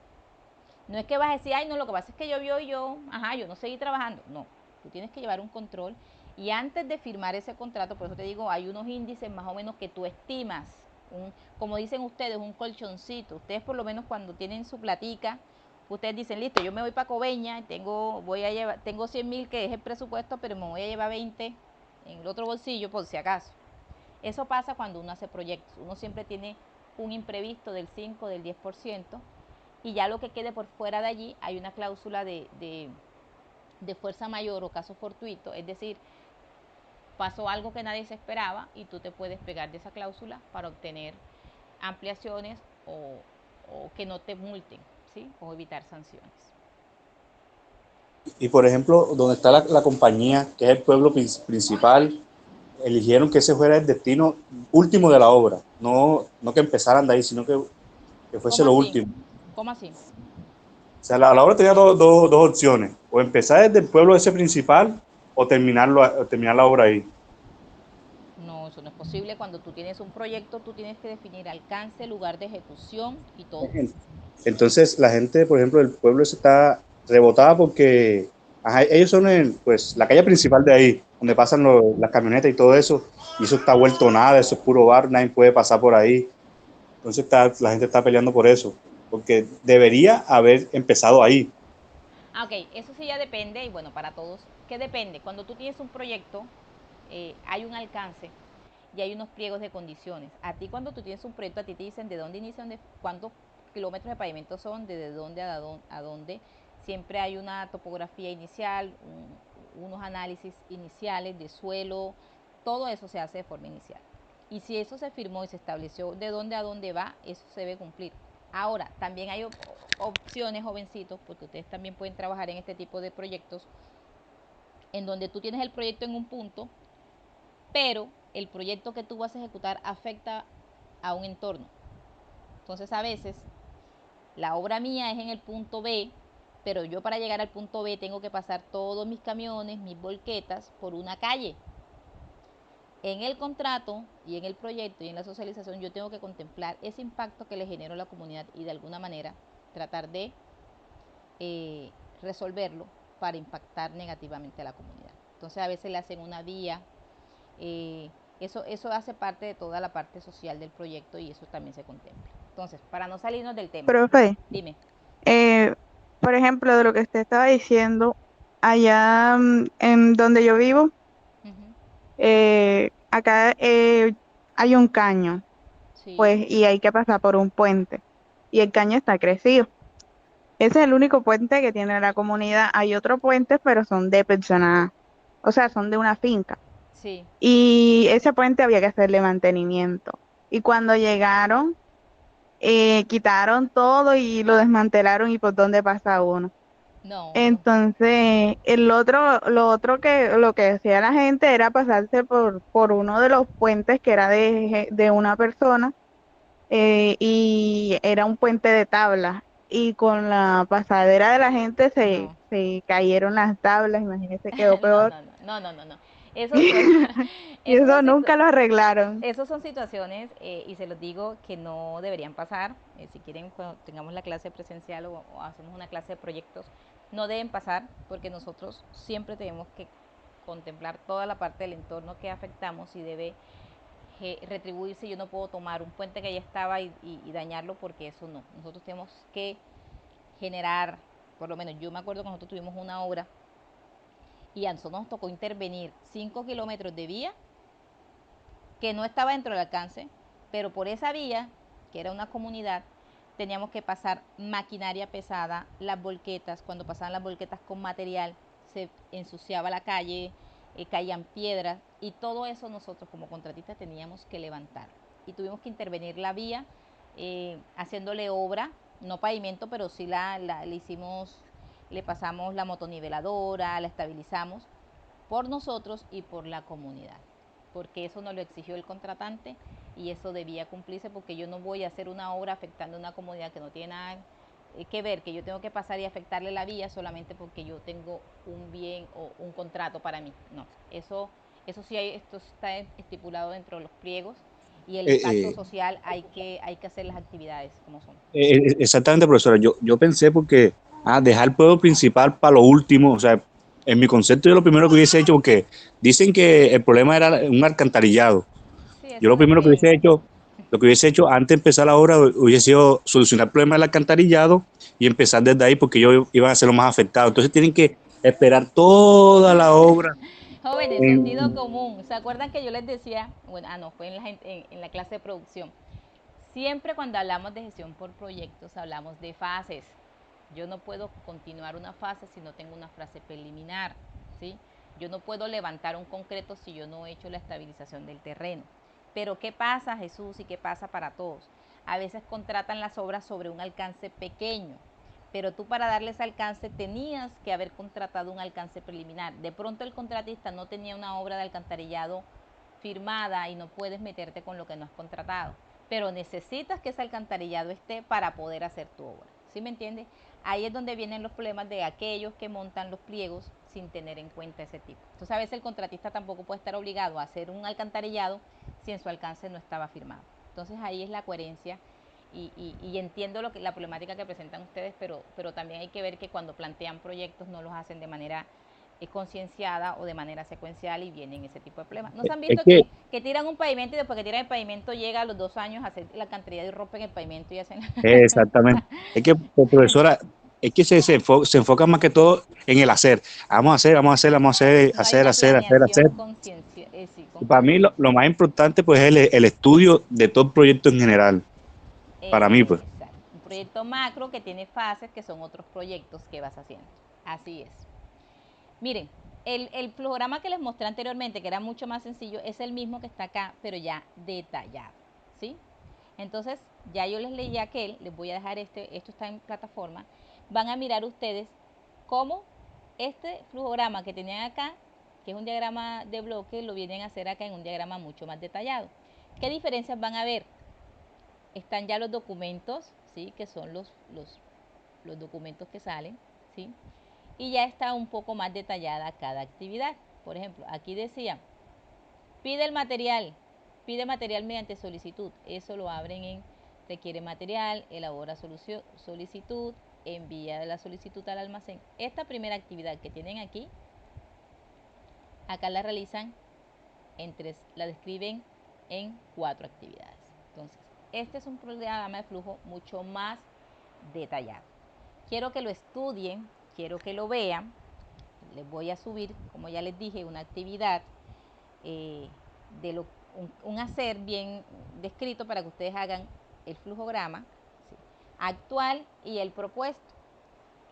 No es que vas a decir, ay, no, lo que pasa es que llovió y yo no seguí trabajando. No, tú tienes que llevar un control Y antes de firmar ese contrato, por eso te digo, hay unos índices más o menos que tú estimas, como dicen ustedes, un colchoncito. Ustedes por lo menos cuando tienen su platica, ustedes dicen, listo, yo me voy para Coveña, tengo 100.000 que es el presupuesto, pero me voy a llevar 20 en el otro bolsillo por si acaso. Eso pasa cuando uno hace proyectos. Uno siempre tiene un imprevisto del 5, del 10%, y ya lo que quede por fuera de allí hay una cláusula de fuerza mayor o caso fortuito, es decir, pasó algo que nadie se esperaba y tú te puedes pegar de esa cláusula para obtener ampliaciones o que no te multen, ¿sí? O evitar sanciones. Y por ejemplo, donde está la compañía, que es el pueblo principal, eligieron que ese fuera el destino último de la obra, no que empezaran de ahí, sino que fuese lo último. ¿Cómo así? O sea, la obra tenía dos opciones, o empezar desde el pueblo ese principal o terminar la obra ahí. No, eso no es posible. Cuando tú tienes un proyecto, tú tienes que definir alcance, lugar de ejecución y todo. Entonces, la gente, por ejemplo, del pueblo se está rebotada porque ellos son pues, la calle principal de ahí, donde pasan las camionetas y todo eso, y eso está vuelto nada, eso es puro bar, nadie puede pasar por ahí. Entonces la gente está peleando por eso, porque debería haber empezado ahí. Ok, eso sí ya depende, y bueno, para todos, ¿qué depende? Cuando tú tienes un proyecto, hay un alcance y hay unos pliegos de condiciones. A ti cuando tú tienes un proyecto, a ti te dicen de dónde inician, de cuántos kilómetros de pavimento son, desde dónde a dónde. Siempre hay una topografía inicial, unos análisis iniciales de suelo, todo eso se hace de forma inicial. Y si eso se firmó y se estableció de dónde a dónde va, eso se debe cumplir. Ahora, también hay opciones, jovencitos, porque ustedes también pueden trabajar en este tipo de proyectos, en donde tú tienes el proyecto en un punto, pero el proyecto que tú vas a ejecutar afecta a un entorno. Entonces, a veces, la obra mía es en el punto B, pero yo para llegar al punto B tengo que pasar todos mis camiones, mis volquetas, por una calle. En el contrato y en el proyecto y en la socialización yo tengo que contemplar ese impacto que le genero a la comunidad y de alguna manera tratar de resolverlo para impactar negativamente a la comunidad. Entonces a veces le hacen una vía, eso hace parte de toda la parte social del proyecto y eso también se contempla. Entonces, para no salirnos del tema, Profe, dime. Por ejemplo, de lo que usted estaba diciendo, allá en donde yo vivo, acá hay un caño, Sí. pues, y hay que pasar por un puente, y el caño está crecido. Ese es el único puente que tiene la comunidad. Hay otros puentes, pero son de personas, o sea, son de una finca. Sí. Y ese puente había que hacerle mantenimiento. Y cuando llegaron, quitaron todo y lo desmantelaron y por dónde pasa uno. No. Entonces, lo que hacía la gente era pasarse por uno de los puentes que era de una persona, y era un puente de tablas. Y con la pasadera de la gente se cayeron las tablas, imagínese, quedó peor. No. Y eso nunca lo arreglaron. Esas son situaciones, y se los digo, que no deberían pasar. Si quieren, cuando tengamos la clase presencial o hacemos una clase de proyectos, no deben pasar porque nosotros siempre tenemos que contemplar toda la parte del entorno que afectamos y debe retribuirse. Yo no puedo tomar un puente que ya estaba y dañarlo porque eso no. Nosotros tenemos que generar, por lo menos yo me acuerdo cuando nosotros tuvimos una obra y a nosotros nos tocó intervenir 5 kilómetros de vía que no estaba dentro del alcance, pero por esa vía, que era una comunidad, teníamos que pasar maquinaria pesada, las volquetas. Cuando pasaban las volquetas con material, se ensuciaba la calle, caían piedras, y todo eso nosotros como contratistas teníamos que levantar. Y tuvimos que intervenir la vía, haciéndole obra, no pavimento, pero sí le hicimos, le pasamos la motoniveladora, la estabilizamos por nosotros y por la comunidad, porque eso nos lo exigió el contratante y eso debía cumplirse, porque yo no voy a hacer una obra afectando a una comunidad que no tiene nada que ver, que yo tengo que pasar y afectarle la vía solamente porque yo tengo un bien o un contrato para mí. No, eso sí esto está estipulado dentro de los pliegos y el impacto social hay que hacer las actividades como son. Exactamente, profesora. Yo pensé porque dejar el pueblo principal para lo último, o sea, en mi concepto yo lo primero que hubiese hecho, porque dicen que el problema era un alcantarillado. Sí, eso Yo es lo una primero que hubiese creencia. hecho, lo que hubiese hecho antes de empezar la obra hubiese sido solucionar el problema del alcantarillado y empezar desde ahí porque ellos iban a ser los más afectados. Entonces tienen que esperar toda la obra. Jóvenes, sentido común. ¿Se acuerdan que yo les decía? Bueno, no, fue en la clase de producción. Siempre cuando hablamos de gestión por proyectos hablamos de fases. Yo no puedo continuar una fase si no tengo una fase preliminar, ¿sí? Yo no puedo levantar un concreto si yo no he hecho la estabilización del terreno. Pero ¿qué pasa, Jesús, y qué pasa para todos? A veces contratan las obras sobre un alcance pequeño, pero tú para darles alcance tenías que haber contratado un alcance preliminar. De pronto el contratista no tenía una obra de alcantarillado firmada y no puedes meterte con lo que no has contratado, pero necesitas que ese alcantarillado esté para poder hacer tu obra, ¿sí me entiendes? Ahí es donde vienen los problemas de aquellos que montan los pliegos sin tener en cuenta ese tipo. Entonces a veces el contratista tampoco puede estar obligado a hacer un alcantarillado si en su alcance no estaba firmado. Entonces ahí es la coherencia y entiendo la problemática que presentan ustedes, pero también hay que ver que cuando plantean proyectos no los hacen de manera concienciada o de manera secuencial y vienen ese tipo de problemas. ¿No se han Es visto que, que tiran un pavimento y después que tiran el pavimento llega a los 2 años a hacer la alcantarillado y rompen el pavimento y hacen... exactamente. Es que, pues, profesora, es que se enfoca más que todo en el hacer. Vamos a hacer, vamos a hacer, vamos a hacer, No hay hacer, una hacer, hacer, hacer. planeación conciencia, sí, Y para mí lo más importante pues es el estudio de todo el proyecto en general. Para mí pues. exacto. Un proyecto macro que tiene fases que son otros proyectos que vas haciendo. Así es. Miren, el programa que les mostré anteriormente, que era mucho más sencillo, es el mismo que está acá, pero ya detallado, ¿sí? Entonces, ya yo les leí aquel, les voy a dejar esto está en plataforma. Van a mirar ustedes cómo este flujograma que tenían acá, que es un diagrama de bloque, lo vienen a hacer acá en un diagrama mucho más detallado. ¿Qué diferencias van a ver? Están ya los documentos, ¿sí? Que son los documentos que salen, ¿sí? Y ya está un poco más detallada cada actividad. Por ejemplo, aquí decía, pide material mediante solicitud. Eso lo abren en requiere material, elabora solicitud, envía la solicitud al almacén. Esta primera actividad que tienen aquí, acá la realizan la describen en 4 actividades. Entonces, este es un programa de flujo mucho más detallado. Quiero que lo estudien, quiero que lo vean. Les voy a subir, como ya les dije, una actividad de un hacer bien descrito para que ustedes hagan el flujograma, ¿sí?, actual y el propuesto.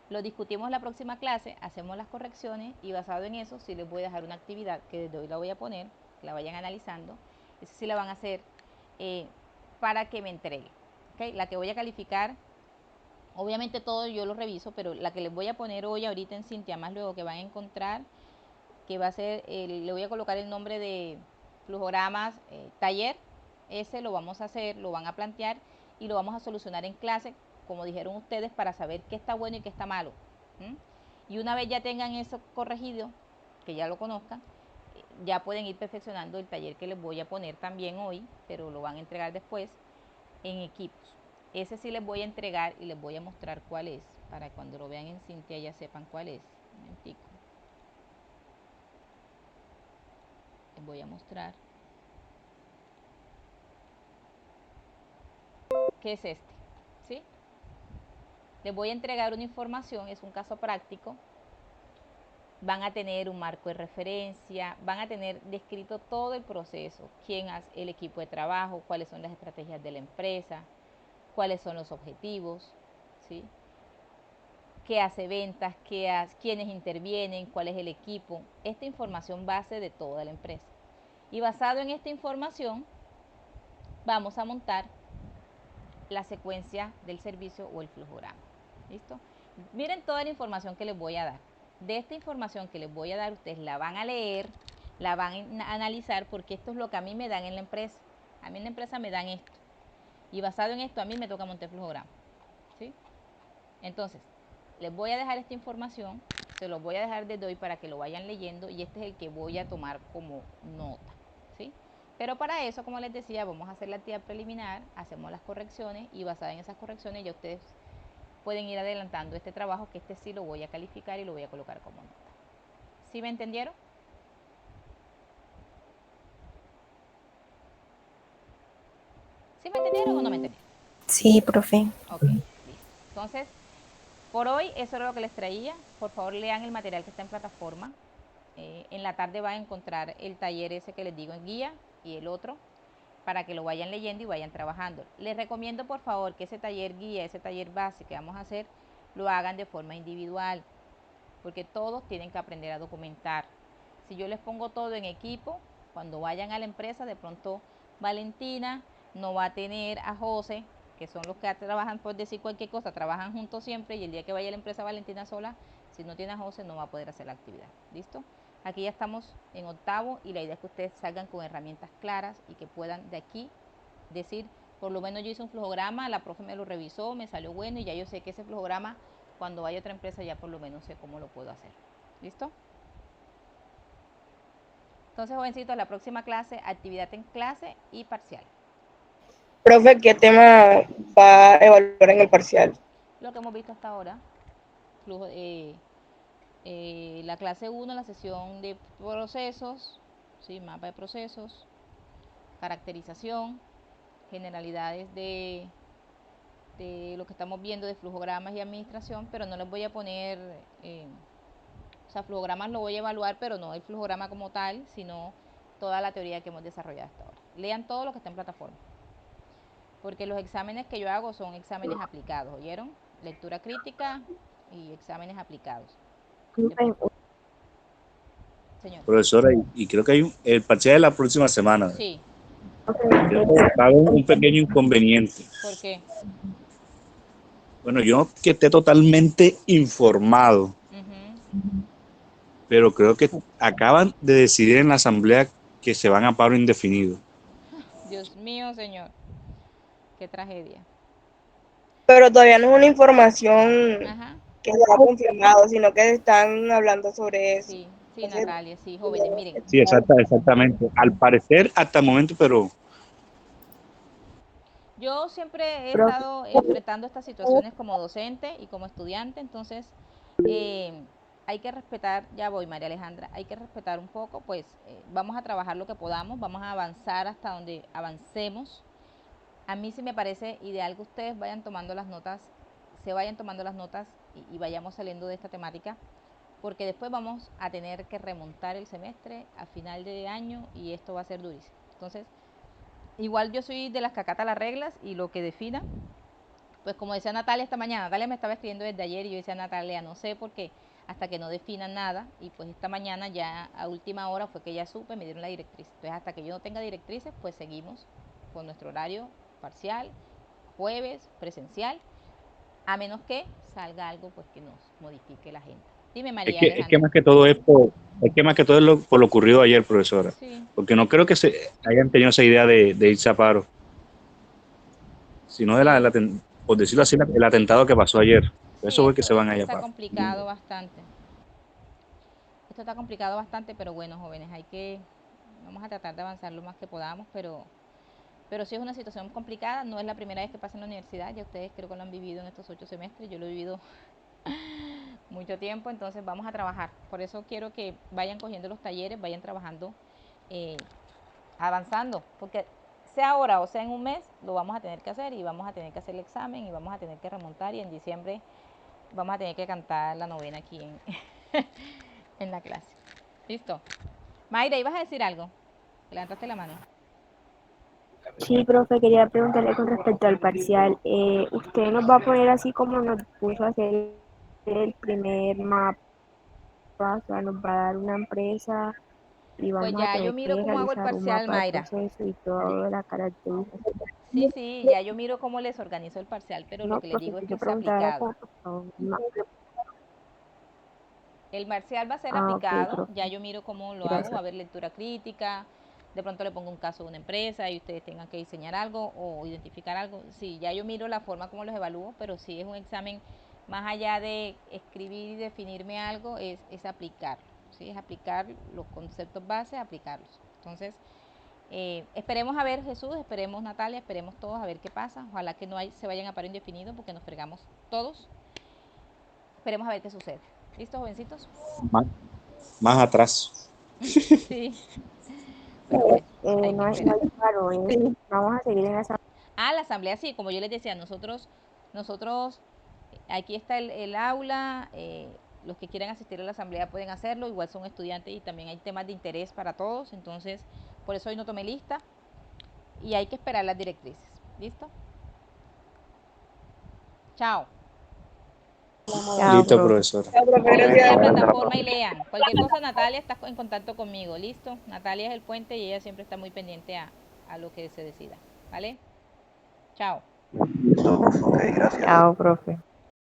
Lo discutimos en la próxima clase, hacemos las correcciones y basado en eso sí les voy a dejar una actividad que desde hoy la voy a poner, que la vayan analizando. Eso sí la van a hacer para que me entreguen, ¿okay? La que voy a calificar, obviamente todo yo lo reviso, pero la que les voy a poner hoy ahorita en Cintia más luego que van a encontrar, que va a ser, le voy a colocar el nombre de flujogramas taller. Ese lo vamos a hacer, lo van a plantear y lo vamos a solucionar en clase, como dijeron ustedes, para saber qué está bueno y qué está malo. Y una vez ya tengan eso corregido, que ya lo conozcan, ya pueden ir perfeccionando el taller que les voy a poner también hoy, pero lo van a entregar después en equipos. Ese sí les voy a entregar y les voy a mostrar cuál es, para cuando lo vean en Cintia ya sepan cuál es. Un momentico. Les voy a mostrar qué es este, ¿sí? Les voy a entregar una información, es un caso práctico. Van a tener un marco de referencia, van a tener descrito todo el proceso, quién hace el equipo de trabajo, cuáles son las estrategias de la empresa, cuáles son los objetivos, ¿sí?, qué hace ventas, quiénes intervienen, cuál es el equipo. Esta información base de toda la empresa. Y basado en esta información, vamos a montar la secuencia del servicio o el flujograma. ¿Listo? Miren toda la información que les voy a dar. De esta información que les voy a dar, ustedes la van a leer, la van a analizar, porque esto es lo que a mí me dan en la empresa. A mí en la empresa me dan esto. Y basado en esto, a mí me toca montar el flujograma, ¿sí? Entonces, les voy a dejar esta información, se los voy a dejar desde hoy para que lo vayan leyendo y este es el que voy a tomar como nota, ¿sí? Pero para eso, como les decía, vamos a hacer la actividad preliminar, hacemos las correcciones y basada en esas correcciones ya ustedes pueden ir adelantando este trabajo, que este sí lo voy a calificar y lo voy a colocar como nota. ¿Sí me entendieron? ¿Sí me entendieron o no me entendieron? Sí, profe. Ok, listo. Entonces, por hoy eso era lo que les traía. Por favor, lean el material que está en plataforma. En la tarde van a encontrar el taller ese que les digo en guía y el otro, para que lo vayan leyendo y vayan trabajando. Les recomiendo, por favor, que ese taller guía, ese taller base que vamos a hacer, lo hagan de forma individual, porque todos tienen que aprender a documentar. Si yo les pongo todo en equipo, cuando vayan a la empresa, de pronto Valentina no va a tener a José, que son los que trabajan, por decir cualquier cosa, trabajan juntos siempre, y el día que vaya a la empresa Valentina sola, si no tiene a José, no va a poder hacer la actividad. ¿Listo? Aquí ya estamos en octavo y la idea es que ustedes salgan con herramientas claras y que puedan de aquí decir, por lo menos yo hice un flujograma, la profe me lo revisó, me salió bueno y ya yo sé que ese flujograma, cuando vaya a otra empresa, ya por lo menos sé cómo lo puedo hacer. ¿Listo? Entonces, jovencitos, la próxima clase, actividad en clase y parcial. Profe, ¿qué tema va a evaluar en el parcial? Lo que hemos visto hasta ahora, flujo, la clase 1, la sesión de procesos, ¿sí? Mapa de procesos, caracterización, generalidades de lo que estamos viendo de flujogramas y administración, pero no les voy a poner, o sea, flujogramas lo voy a evaluar, pero no el flujograma como tal, sino toda la teoría que hemos desarrollado hasta ahora. Lean todo lo que está en plataforma, porque los exámenes que yo hago son exámenes aplicados, ¿oyeron? Lectura crítica y exámenes aplicados. Señor. Profesora, y creo que hay el parcial de la próxima semana. Sí. Creo que va a haber un pequeño inconveniente. ¿Por qué? Bueno, yo no que esté totalmente informado, pero creo que acaban de decidir en la asamblea que se van a paro indefinido. Dios mío, señor. Qué tragedia. Pero todavía no es una información que se ha confirmado, sino que están hablando sobre eso. Sí, sí, entonces, Natalia, sí, jóvenes, miren. Sí, exactamente. Al parecer, hasta el momento, pero... Yo siempre he estado enfrentando estas situaciones como docente y como estudiante, entonces hay que respetar, ya voy María Alejandra, hay que respetar un poco, pues vamos a trabajar lo que podamos, vamos a avanzar hasta donde avancemos. A mí sí me parece ideal que ustedes vayan tomando las notas, se vayan tomando las notas y vayamos saliendo de esta temática, porque después vamos a tener que remontar el semestre a final de año y esto va a ser durísimo. Entonces, igual yo soy de las que acata las reglas y lo que defina, pues como decía Natalia esta mañana, Natalia me estaba escribiendo desde ayer y yo decía, Natalia, no sé por qué, hasta que no definan nada, y pues esta mañana ya a última hora fue que ya supe, me dieron la directriz. Entonces hasta que yo no tenga directrices, pues seguimos con nuestro horario parcial, jueves, presencial, a menos que salga algo pues que nos modifique la agenda. Dime, María Alejandra. Es que más que todo es por lo ocurrido ayer, profesora. Sí. Porque no creo que se hayan tenido esa idea de irse a paro, sino de por decirlo así, el atentado que pasó ayer. Sí, eso fue que se van a ir a paro. Está complicado bastante. Esto está complicado bastante, pero bueno, jóvenes, vamos a tratar de avanzar lo más que podamos, pero sí es una situación complicada. No es la primera vez que pasa en la universidad, ya ustedes creo que lo han vivido en estos 8 semestres, yo lo he vivido mucho tiempo, entonces vamos a trabajar. Por eso quiero que vayan cogiendo los talleres, vayan trabajando, avanzando, porque sea ahora o sea en un mes, lo vamos a tener que hacer y vamos a tener que hacer el examen y vamos a tener que remontar, y en diciembre vamos a tener que cantar la novena aquí en la clase. ¿Listo? Mayra, ¿ibas a decir algo? Levantaste la mano. Sí, profe, quería preguntarle con respecto al parcial. ¿Usted nos va a poner así como nos puso a hacer el primer mapa? O sea, nos va a dar una empresa y vamos pues ya a tener yo miro cómo hago el parcial, Mayra. Y todo la caracterización. Sí, sí, ya yo miro cómo les organizo el parcial, pero no, lo que les digo es que sea aplicado. El parcial va a ser aplicado, okay, ya yo miro cómo lo hago, va a haber lectura crítica, de pronto le pongo un caso de una empresa y ustedes tengan que diseñar algo o identificar algo. Sí, ya yo miro la forma como los evalúo, pero sí es un examen, más allá de escribir y definirme algo, es aplicar, ¿sí? Es aplicar los conceptos base, aplicarlos. Entonces, esperemos a ver, Jesús, esperemos Natalia, esperemos todos a ver qué pasa. Ojalá que no se vayan a paro indefinido porque nos fregamos todos. Esperemos a ver qué sucede. ¿Listos, jovencitos? más atrás. Sí. Pero bueno, hay que No es esperar. claro, vamos a seguir en esa. La asamblea sí, como yo les decía, nosotros, aquí está el aula, los que quieran asistir a la asamblea pueden hacerlo, igual son estudiantes y también hay temas de interés para todos, entonces por eso hoy no tomé lista y hay que esperar las directrices. ¿Listo? Chao. Chao, Listo, profe. profesora. Métanse a la plataforma y lean. Cualquier cosa, Natalia está en contacto conmigo, ¿listo? Natalia es el puente y ella siempre está muy pendiente a lo que se decida, ¿vale? Chao. Chao, profe.